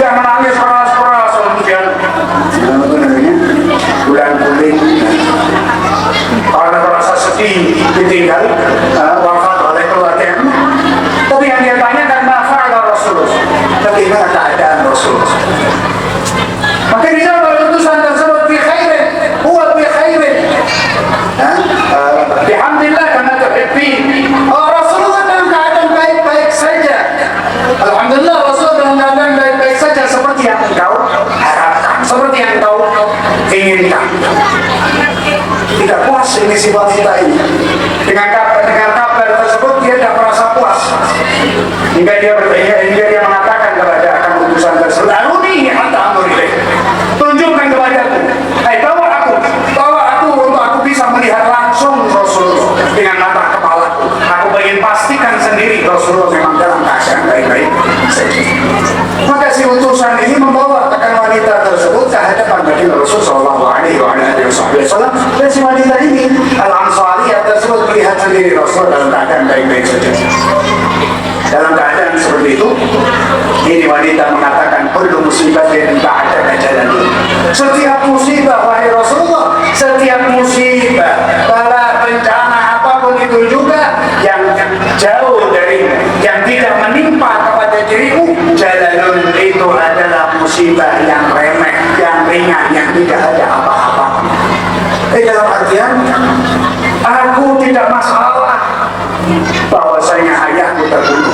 Dia menangis keras-keras, kemudian bulan kuning karena merasa sedih ditinggal wafat oleh keluarga. Tapi yang dia tanyakan, mafa'ala Rasulullah, bagaimana keadaan Rasulullah? Maka dijawab oleh utusan tersebut, bi khairin, huwa bi khairin, bihamdillah karena tuhibbi. Rasulullah dalam keadaan baik-baik saja. Alhamdulillah, Rasulullah dalam keadaan baik-baik saja, seperti yang engkau harapkan, seperti yang engkau inginkan. Tidak puas ini si wanita ini dengan kabar tersebut. Dia tidak merasa puas hingga dia mengatakan kepada akan utusan tersebut, "Aruni hatta anzur ilaik." Tunjukkan kepadaku, bawa aku untuk aku bisa melihat langsung Rasulullah dengan mata kepalaku. Aku ingin pastikan sendiri Rasulullah memang dalam keadaan baik-baik saja. Maka si utusan ini membawa wanita tersebut ke hadapan Baginda Rasulullah saja. Dalam keadaan seperti itu, ini wanita mengatakan, kullu musibatin ba'da ajalin. Setiap musibah, wahai Rasulullah, setiap musibah, bala, bencana, apapun itu juga yang jauh dari, yang tidak menimpa kepada dirimu, jalalun, itu adalah musibah yang remeh, yang ringan, yang tidak ada apa-apa. Dalam artian, aku tidak masalah bahwasanya ayahku terbunuh.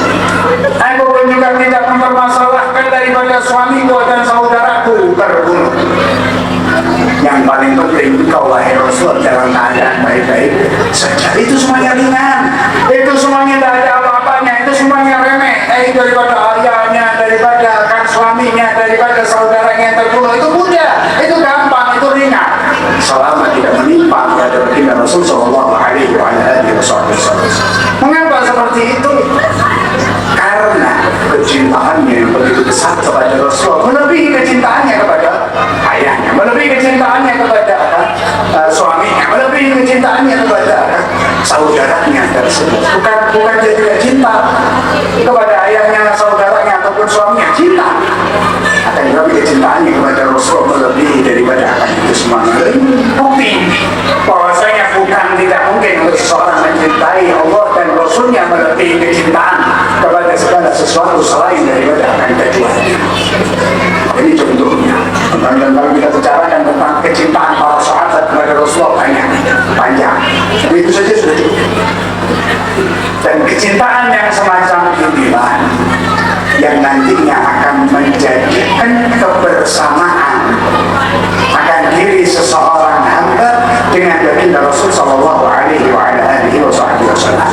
Aku pun juga tidak mempermasalahkan daripada suamiku dan saudaraku terbunuh. Yang paling penting, kau wahai Rasul dalam keadaan baik-baik saja. Itu semuanya ringan, itu semuanya tidak ada apa-apanya, itu semuanya remeh. Daripada ayahnya, daripada kan suaminya, daripada saudaranya yang terbunuh, itu mudah, itu gampang, itu ringan. Selama tidak menimpa kepada baginda Rasul Sallallahu Alaihi Wasallam. Mengapa seperti itu? Karena kecintaannya yang begitu besar kepada Rasul, melebihi kecintaannya kepada ayahnya, melebihi kecintaannya kepada suaminya, melebihi kecintaannya kepada saudaranya tersebut. Bukan dia tidak cinta kepada ayahnya, saudaranya ataupun suaminya, cinta. Akan tetapi kecintaannya kepada Rasul melebihi daripada akan itu semua. Bukti bahwasanya bukan tidak mungkin untuk seseorang mencintai Allah dan Rasulnya melebihi kecintaan kepada segala sesuatu selain daripada akan tujuan. Ini contohnya. Dan kalau kita bicarakan tentang kecintaan para sahabat kepada Rasulullah banyak, panjang. Itu saja sudah cukup. Dan kecintaan yang semacam inilah yang nantinya akan menjadikan kebersamaan akan diri seseorang hamba dengan baginda Rasul Sallallahu Alaihi Wasallam.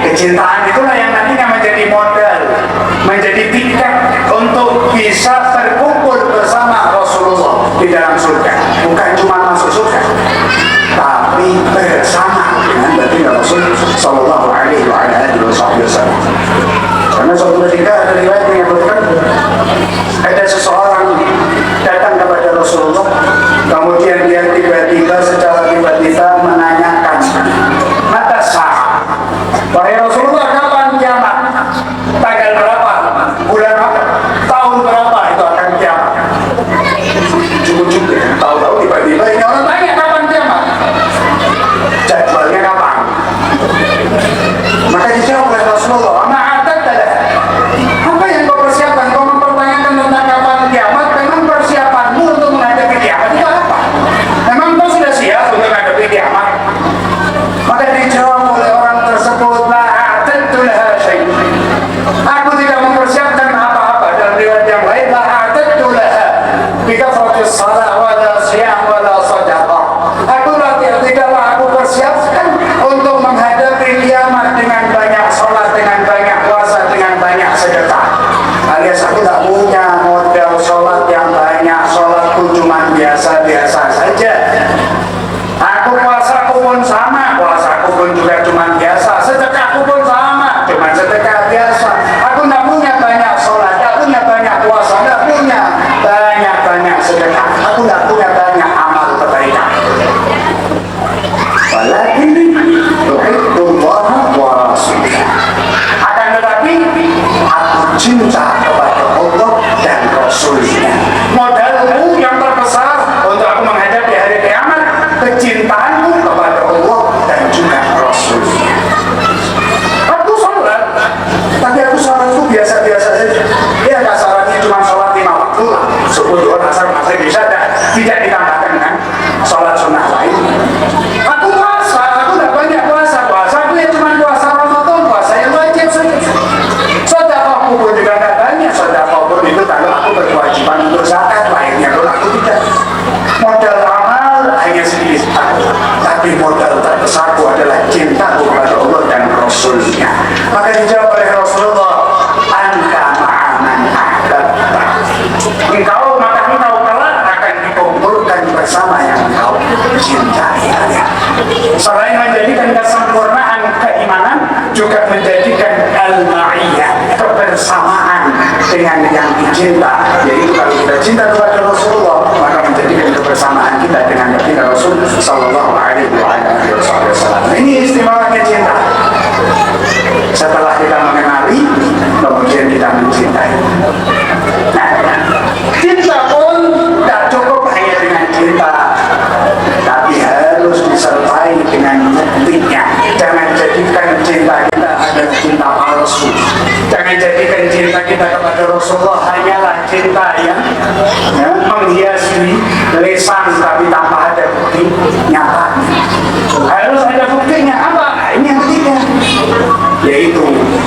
Kecintaan itulah yang nantinya menjadi modal, menjadi tiket untuk bisa terkumpul bersama Rasulullah di dalam surga. Bukan cuma masuk surga, tapi bersama dengan baginda Rasul Sallallahu Alaihi Wasallam. Karena suatu ketika ada riwayat yang menyebutkan ada seseorang datang kepada Rasulullah, kemudian dia tiba-tiba secara tiba-tiba menanyakan, mata sah, wahai Rasulullah, kapan kiamat? Tanggal berapa? Bulan apa? Tahun berapa itu akan kiamat? Cukup-cukup ya, tahu-tahu tiba-tiba ini orang tanya kapan kiamat? Jadwalnya kapan? Maka dijawab oleh Rasulullah, apa yang kau persiapkan? Kau mempertanyakan tentang kapan kiamat, memang persiapanmu untuk menghadapi kiamat itu apa? Memang kau sudah siap untuk menghadapi kiamat? Maka dijawab oleh orang tersebut, aku tidak mempersiapkan apa-apa. Dalam riwayat yang lain, bikafratis salat wala siyam wala sadaqah. Tidaklah aku persiapkan untuk menghadapi kiamat dengan banyak salat, dengan banyak puasa, dengan banyak sedekah. Alias aku tak punya modal salat yang banyak, salatku cuma biasa-biasa saja. Aku puasaku pun sama, puasaku pun juga cuma biasa, sedekahku pun sama, cuma sedekah biasa. Aku tak punya banyak salat, tak punya banyak puasa, tak punya banyak sedekah, aku tak punya banyak amal kebaikan. Walakin tuhibbullah wa rasulah. Akan tetapi aku cinta kepada Allah dan Rasulnya. Modalmu yang terbesar untuk aku menghadapi hari kiamat, kecintaanmu kepada Allah dan juga Rasulnya. Aku sholat, tapi aku sholatku biasa-biasa saja. Ya kasarannya cuma sholat 5 waktu lah, subuh, duhur, asar, maghrib, isya, tidak ditambahkan dengan sholat sunnah lain. Aku puasa, aku tidak banyak puasa aku ya cuma puasa Ramadan, puasa yang wajib saja. Sedekahku pun juga tidak banyak, sedekah pun itu kalau aku berkewajiban untuk zakat, lainnya kalau aku tidak. Modal amal hanya sedikit, tapi modal terbesarku adalah cintaku kepada Allah dan Rasulnya. Maka dijawab oleh Rasulullah, anta ma'aman ahbabta. Engkau kelak akan dikumpulkan bersama yang kau cintai. lisan tapi tanpa ada bukti nyata. Harus ada buktinya apa? Ini yang ketiga, yaitu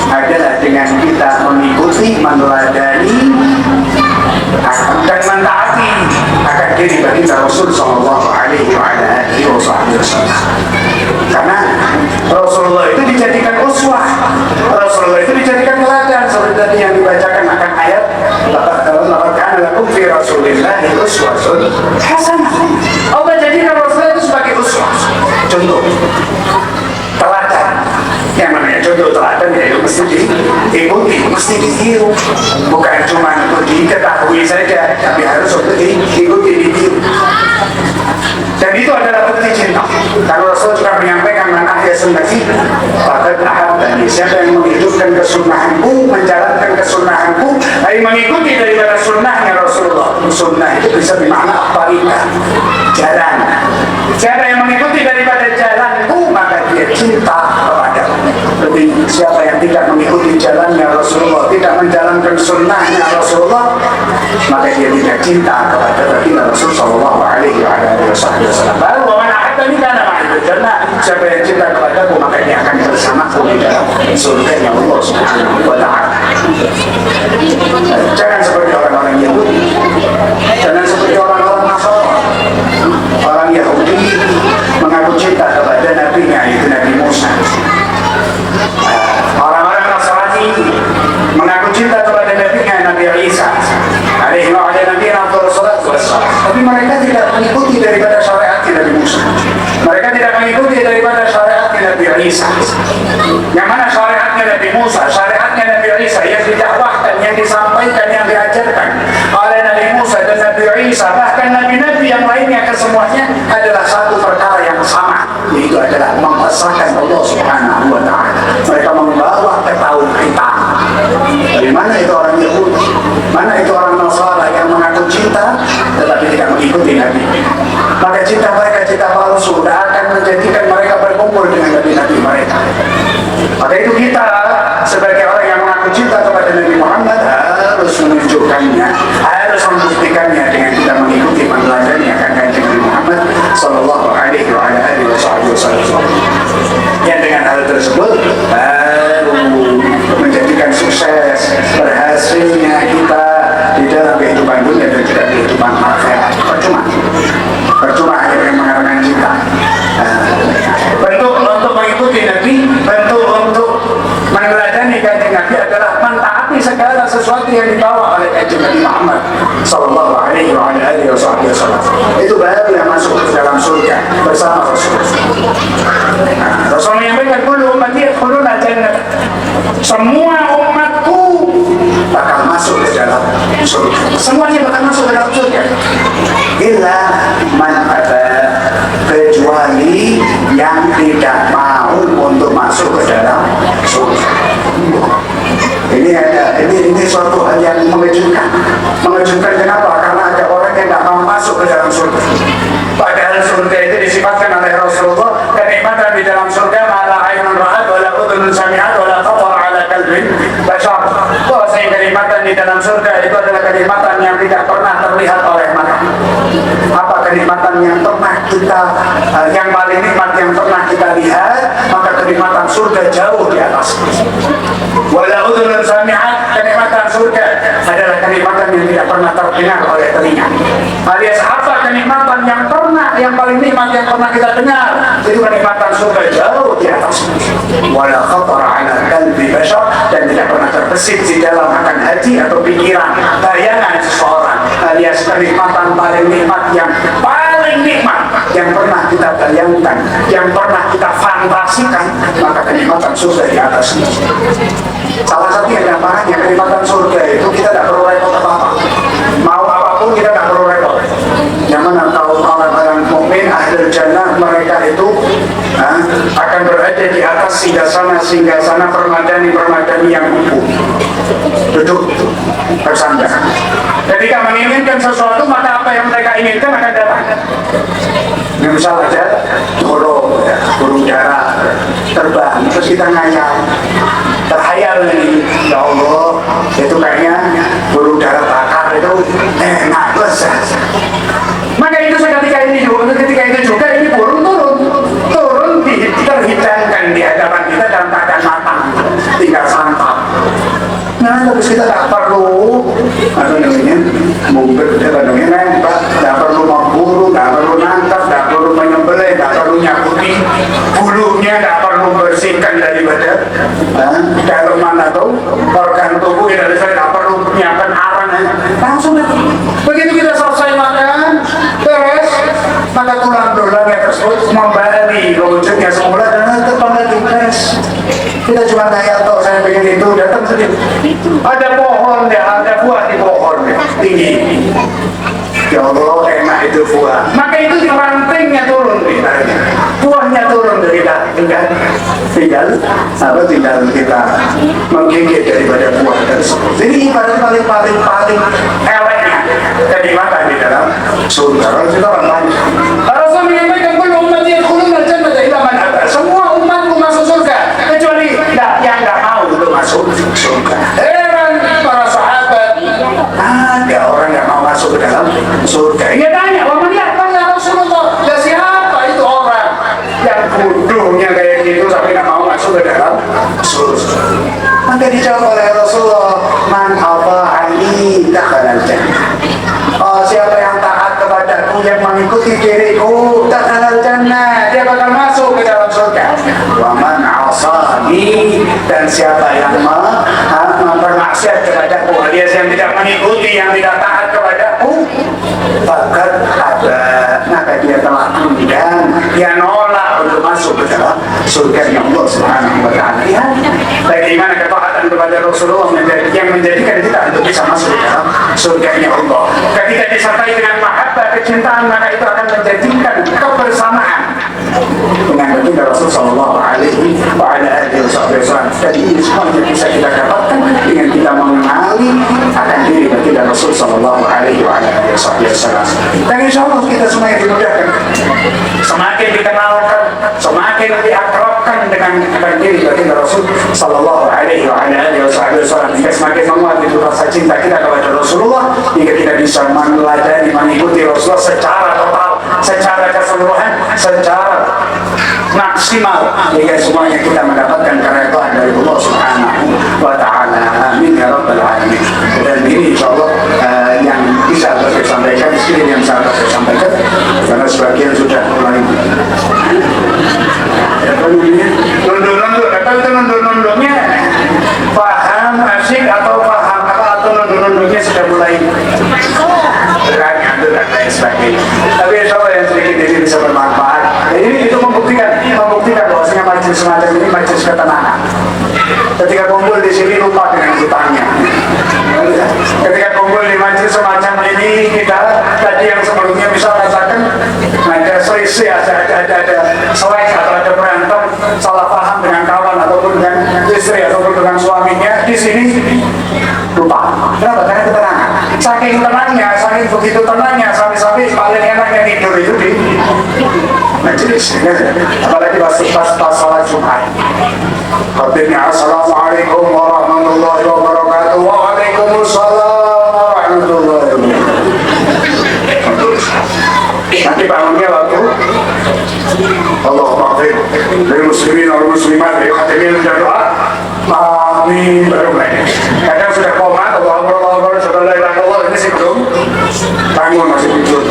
adalah dengan kita mengikuti, meneladani dan mentaati akan diri baginda Rasul Sallallahu Alaihi Wasallam. Karena Rasulullah itu dijadikan uswah, Rasulullah itu dijadikan teladan seperti tadi yang dibacakan akan ayat laqad kana lakum fi Rasulillahi uswatun hasanah. Allah jadikan Rasulullah itu sebagai uswah, contoh teladan. Yang namanya contoh teladan ya mesti diikuti, mesti ditiru, bukan cuma untuk diketahui saja, tapi harus untuk diikuti, ditiru. Dan itu adalah bukti cinta. Kalau Rasul juga menyampaikan man ahya sunnati faqad ahabbani. Siapa yang menghidupkan kesunahanku, menjalankan kesunahanku, mengikuti daripada sunnahnya Rasulullah. Sunnah itu bisa bermakna tariqah, jalan. Siapa yang mengikuti daripada jalanku, maka dia cinta kepadaku. Jadi siapa yang tidak mengikuti jalannya Rasulullah, tidak menjalankan sunnahnya Rasulullah, maka dia tidak cinta kepada baginda Rasul Sallallahu Alaihi Wasallam. Baru man ahabbani kana ma'i fil jannah. Siapa yang cinta kepadaku, maka dia akan bersamaku di dalam surga Allah Subhanahu wa Ta'ala. Jangan seperti orang-orang Yahudi, jangan seperti orang-orang Nasrani. Orang Yahudi mengaku cinta kepada nabinya, yaitu Nabi Musa. Orang-orang Nasrani mengaku cinta kepada nabinya, Nabi Isa alaihi wa ala nabiyina sallallahu alaihi wasallam. Tapi mereka tidak mengikuti daripada syariatnya Nabi Musa. Mereka tidak mengikuti daripada syariatnya Nabi Isa. Yang mana syariatnya Nabi Musa, syariatnya Nabi Isa yang didakwahkan, yang disampaikan, yang diajarkan oleh Nabi Musa dan Nabi Isa, bahkan nabi-nabi yang lainnya, kesemuanya adalah satu perkara yang sama, yaitu adalah mengesahkan Allah Subhanahu wa Ta'ala. Mereka membawa ketauhidan. Dari mana itu orang Yahudi? Mana itu orang Nasara yang mengaku cinta tetapi tidak mengikuti Nabi? Maka cinta mereka cinta palsu, tidak akan menjadikan mereka berkumpul dengan nabi-nabi mereka. Maka itu kita sebagai orang yang mengaku cinta kepada Nabi Muhammad harus menunjukkannya, harus membuktikannya dengan kita mengikuti meneladani akan kanjeng Nabi Muhammad Sallallahu Alaihi Wasallam. Yang dengan hal tersebut baru menjadikan sukses, berhasilnya kita di dalam kehidupan dunia dan juga kehidupan akhirat. Percuma yang mengatakan cinta. Bentuk untuk mengikuti Nabi, bentuk untuk meneladani kanjeng Nabi adalah mentaati segala sesuatu yang dibawa oleh kanjeng Nabi Muhammad Sallallahu Alaihi Wasallam. Itu baru yang masuk ke dalam surga bersama Rasul. Rasul menyampaikan kullu ummati yadkhuluna jannah. Semua umatku bakal masuk ke dalam surga. Semuanya bakal masuk ke dalam surga. Illa man aba, kecuali yang tidak mau untuk masuk ke dalam surga. Ini suatu hal yang mengejutkan. Mengejutkan kenapa? Karena ada orang yang tidak mau masuk ke dalam surga. Padahal surga itu disifatkan oleh Rasulullah kenikmatan di dalam surga mala ainun ra'at wala udhunun sami'at wala khatar ala qalbin bashar. Bahwasanya kenikmatan di dalam surga itu adalah kenikmatan yang tidak pernah terlihat oleh mata. Apa kenikmatan yang pernah kita yang paling nikmat yang pernah kita lihat, maka kenikmatan surga jauh di atas. Wala udhunun sami'at, kenikmatan surga adalah kenikmatan yang tidak pernah terdengar oleh telinga. Alias apa kenikmatan yang paling nikmat yang pernah kita dengar, itu kenikmatan surga jauh di atas. Wala khatar ala qalbi bashar, dan tidak pernah terbesit di dalam akan hati atau pikiran bayangan seseorang. Alias kenikmatan paling nikmat yang paling nikmat yang pernah kita bayangkan, yang pernah kita fantasikan, maka kenikmatan surga di atas. Salah satu yang gambarannya kenikmatan surga itu kita tidak perlu repot apa-apa. Mau apapun kita tidak perlu repot. Yang mana kalau orang-orang mukmin ahlul jannah, mereka itu akan berada di atas singgah-sana permadani yang empuk. Duduk bersandar. Ketika menginginkan sesuatu, maka apa yang mereka inginkan akan datang. Misal aja burung dara terbang, terus kita ngayal, terhayal ini, ya Allah, itu kayaknya burung dara bakar itu enak, lezat. Maka itu sudah Ada pohon ya, ada buah di pohon ya, tinggi. Ya Allah, enak itu buah. Maka itu rantingnya turun, buahnya turun dari tinggal kita menggigit daripada buah tersebut. Jadi ibarat paling eleknya jadi makan di dalam surga. Kalau kita orang lain, Rasul menyampaikan kalau umat yadkhuluna al-jannata illa man aba. Semua umatku masuk surga kecuali yang nggak mau untuk masuk surga. Heran para sahabat, ada orang yang mau masuk ke dalam surga. Ia tanya, "Waman ya Rasulullah?" Ya siapa itu orang yang bodohnya kayak gitu tapi nggak mau masuk ke dalam surga? Maka dijawab oleh Rasulullah, "Man ata'ani dakhala al-jannah." Oh, siapa yang taat kepadaku, yang mengikuti diriku, dakhala al-jannah, dia bakal masuk ke dalam surga. Wa man 'asani, dan siapa yang bermaksiat kepadaku, alias yang tidak mengikuti, yang tidak taat kepadaku, faqad aba, maka dia telah enggan, dia nolak untuk masuk ke dalam surga Allah Subhanahu wa ta'ala. Bagaimana ketaatan kepada Rasulullah yang menjadikan kita untuk bisa masuk ke dalam surganya Allah. Ketika disertai dengan mahabbah, kecintaan, maka itu akan menjadikan kebersamaan dengan baginda Rasul sallallahu alaihi wa ala alihi wasallam. Dan ini semua bisa kita dapatkan dengan kita mengenali akan diri baginda Rasul sallallahu alaihi wa ala alihi wasallam. Dan insyaallah kita semuanya dimudahkan, semakin dikenalkan, semakin diakrabkan dengan diri baginda Rasul sallallahu alaihi wa ala alihi wasallam, hingga semakin menguat itu rasa cinta kita kepada Rasulullah, hingga kita bisa meneladani, mengikuti Rasulullah secara total, secara keseluruhan, secara maksimal, hingga semuanya kita mendapatkan keridhaan dari Allah Subhanahu wa ta'ala. Amin ya rabbal alamin. Dan ini insyaallah yang bisa saya sampaikan, sekali yang saya sampaikan, karena sebagian sudah mulai nunduk-nunduknya paham asik atau paham apa, atau nunduk-nunduknya sudah mulai berat, ngantuk dan lain sebagainya. Tapi insyaallah yang sedikit ini bisa bermanfaat. Ini itu membuktikan bahwasanya majelis semacam ini majelis ketenangan. Ketika kumpul di sini lupa dengan hutangnya. Ketika kumpul di majelis semacam ini, kita tadi yang sebelumnya bisa rasakan ada selisih, ada selek atau ada berantem, salah paham dengan kawan ataupun dengan istri ataupun dengan suaminya. Di sini lupa. Kenapa? Karena ketenangan. Saking tenangnya, saking begitu tenangnya, sampai-sampai paling enaknya tidur itu di majelis. Apalagi pas salat Jumat. Khatibnya assalamualaikum warahmatullahi wabarakatuh. Waalaikumsalam warahmatullahi wabarakatuh. Nanti bangunnya waktu Allahumma ghfir lil muslimin wal muslimat, khatibnya sudah doa amin, baru mulai. Kadang sudah komat, Allahu Akbar, la ilaha illallah, ini sih belum bangun, masih tidur.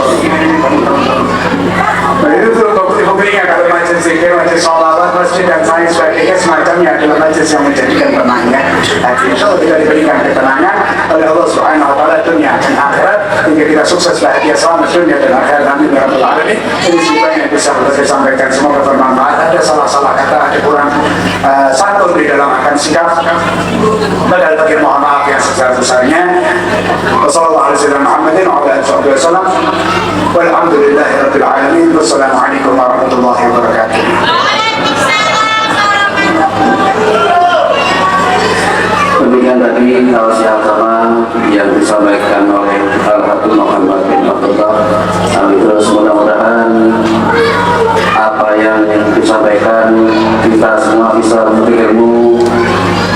Nah itu tuh buktinya kalau majelis zikir, majelis sholawat, masjid dan lain sebagainya semacamnya adalah majelis yang menjadikan tenangnya. Insya Allah kita diberikan ketenangan oleh Allah Subhanahu wa ta'ala dunia dan akhirat, hingga kita sukses bahagia selama dunia dan akhirat. Amin ya rabbal alamin. Ini semua yang bisa saya sampaikan, semoga bermanfaat. Ada salah-salah kata, ada kurang santun di dalam akan sikap, padahal bagi mohon maaf yang sebesar-besarnya. Wassalamualaikum warahmatullahi wabarakatuh. Walhamdulillahirabbil alamin. Wassalamualaikum warahmatullahi wabarakatuh. Demikian tadi tausiah agama yang disampaikan oleh Al-Habib Muhammad bin Abdullah. Kami terus mudah-mudahan apa yang disampaikan kita semua bisa berilmu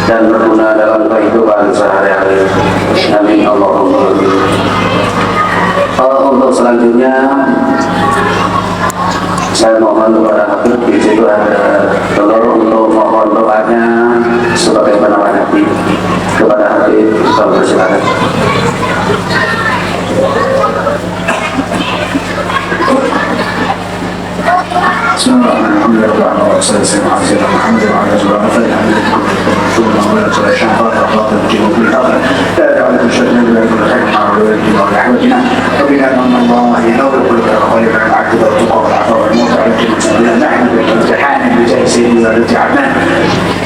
dan berguna dalam kehidupan sehari-hari. Amin Allahumma amin. Untuk selanjutnya saya mohon kepada Habib, di situ ada telur untuk mohon doanya sebagai penawar hati kepada Habib. Kami persilakan.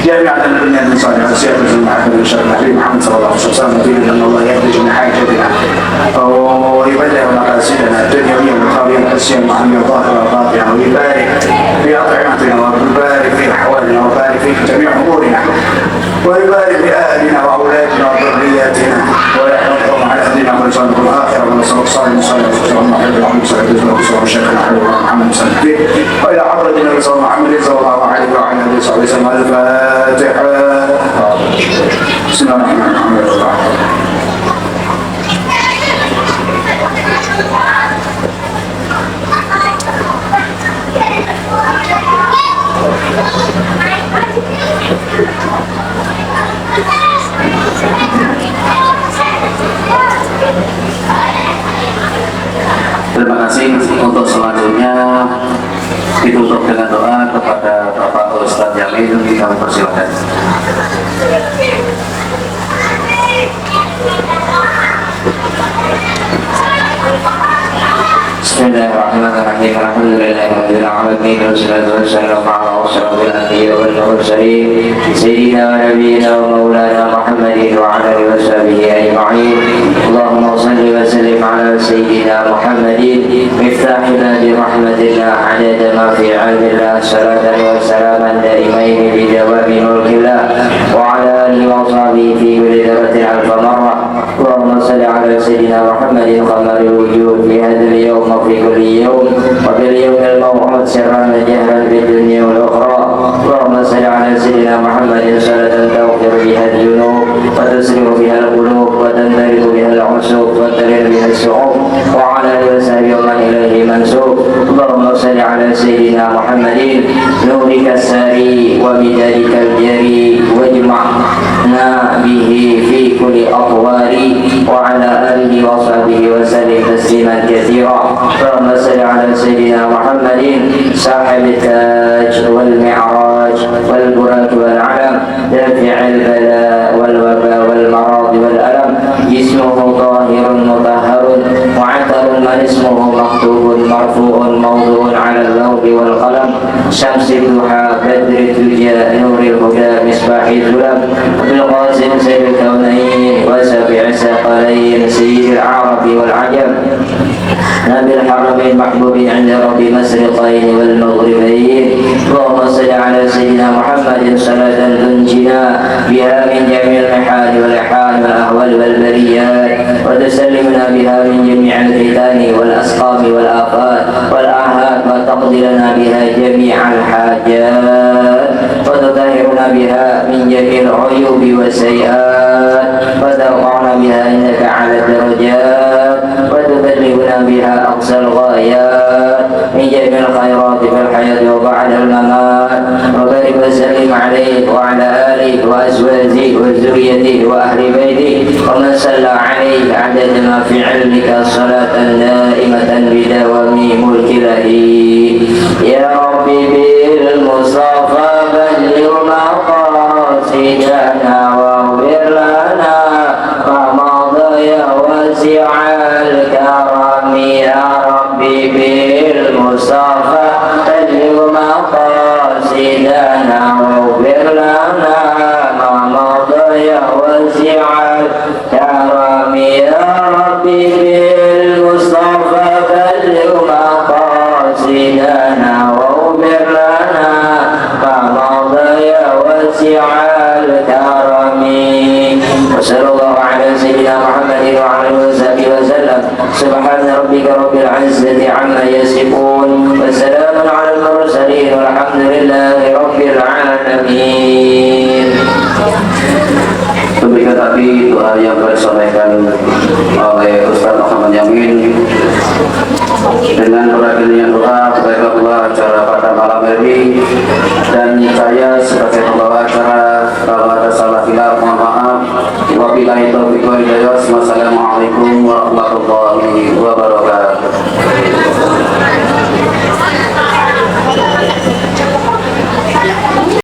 جامعة الدنيا من صالح السيادة المعبد إن شاء الله معنا ظاهر وباطنا ويبارك في أطعمتنا ويبارك في أحوالنا ويبارك في جميع أمورنا ويبارك في أهلنا وأولادنا وذرياتنا ويحفظهم على أهلنا ورزقنا في الآخرة ونسأل الصالح المصالح وسلم محمد العظيم صلى الله عليه وسلم وشيخنا محمد صلى الله عليه وسلم وإلى حضرة النبي صلى الله عليه وعلى آله وصحبه وسلم. الفاتحة. بسم الله الرحمن الرحيم. Terima kasih. Untuk selanjutnya ditutup dengan doa kepada Bapak Ustadz Jamil. Kami persilakan. Bismillahirrahmanirrahim. Alhamdulillahirabbil alamin wassalatu wassalamu ala asyrafil anbiya'i wal mursalin sayyidina wa nabiyyina wa maulana Muhammadin wa ala alihi washabihi ajma'in. Allahumma shalli wa sallim ala sayyidina Muhammadin miftahil ladzi rahmatillah adada ma fi 'ilmillah salatan wa salaman daimain bi dawami mulkillah wa ala alihi wa sahbihi fi kulli darajatin alfa marrah. Allahumma shalli ala sayyidina Muhammadin qamaril wujud fi hadzal yawm في كل يوم وفي اليوم الموعود سرا وجهرا في الدنيا والأخرى. اللهم صل على سيدنا محمد صلاة تغفر بها الذنوب وتسلم بها القلوب وتنفرد بها العصوب وتلين بها الشعوب وعلى آله وصحبه ومن إليه منسوب. اللهم صل على سيدنا محمد نورك الساري وبدارك الجري واجمعنا به في كل أطوار وعلى آله وصحبه وسلم تسليما كثيرا. اللهم صل على سيدنا محمد صاحب التاج والمعراج والبراق والعلم دافع البلاء والوباء والمرض والألم جسمه طاهر مطهر معطر من اسمه مكتوب مرفوع موضوع على اللوح والقلم شمس الضحى بدر الدجى نور الهدى مصباح الظلم بالقاسم سيد الكونين وسبع ثقلين سيد العرب والعجم نبي الحرمين محبوب عند رب المشرقين والمغربين. اللهم صل على سيدنا محمد صلاة تنجينا بها من جميع المحال والإحال والأهوال والبريات وتسلمنا بها من جميع الفتن والأسقام والآفات والآهات وتقضي لنا بها جميع الحاجات وتطهرنا بها من جميع العيوب والسيئات وترفعنا بها إنك على الدرجات وتبلغنا بها أقصى الغايات من جميع الخيرات في الحياة وبعد الممات. وبارك وسلم عليه وعلى آله وأزواجه وذريته وأهل بيته ومن صلى عليه عدد ما في علمك صلاة دائمة بدوام ملك له. يا ربي بالمصطفى بلغ مقاصدنا واغفر لنا ما مضى واسع الكرم. يا ربي بالمصطفى بلغ مقاصدنا واغفر لنا ما مضى واسع الكرم. يا ربي بالمصطفى بلغ مقاصدنا واغفر لنا ما مضى واسع الكرم. وصلى الله على سيدنا محمد وعلى اله وصحبه وسلم. سبحان ربك رب العزة عما يصفون وسلام على المرسلين والحمد لله رب العالمين. Demikian tadi doa yang disampaikan oleh Ustaz Muhammad Yamin. Dengan berakhirnya doa berakhirlah acara pada malam ini, dan saya sebagai pembawa acara kalau ada salah hilaf mohon maaf. Wabillahi taufiq wal hidayah. Wassalamualaikum warahmatullahi wabarakatuh.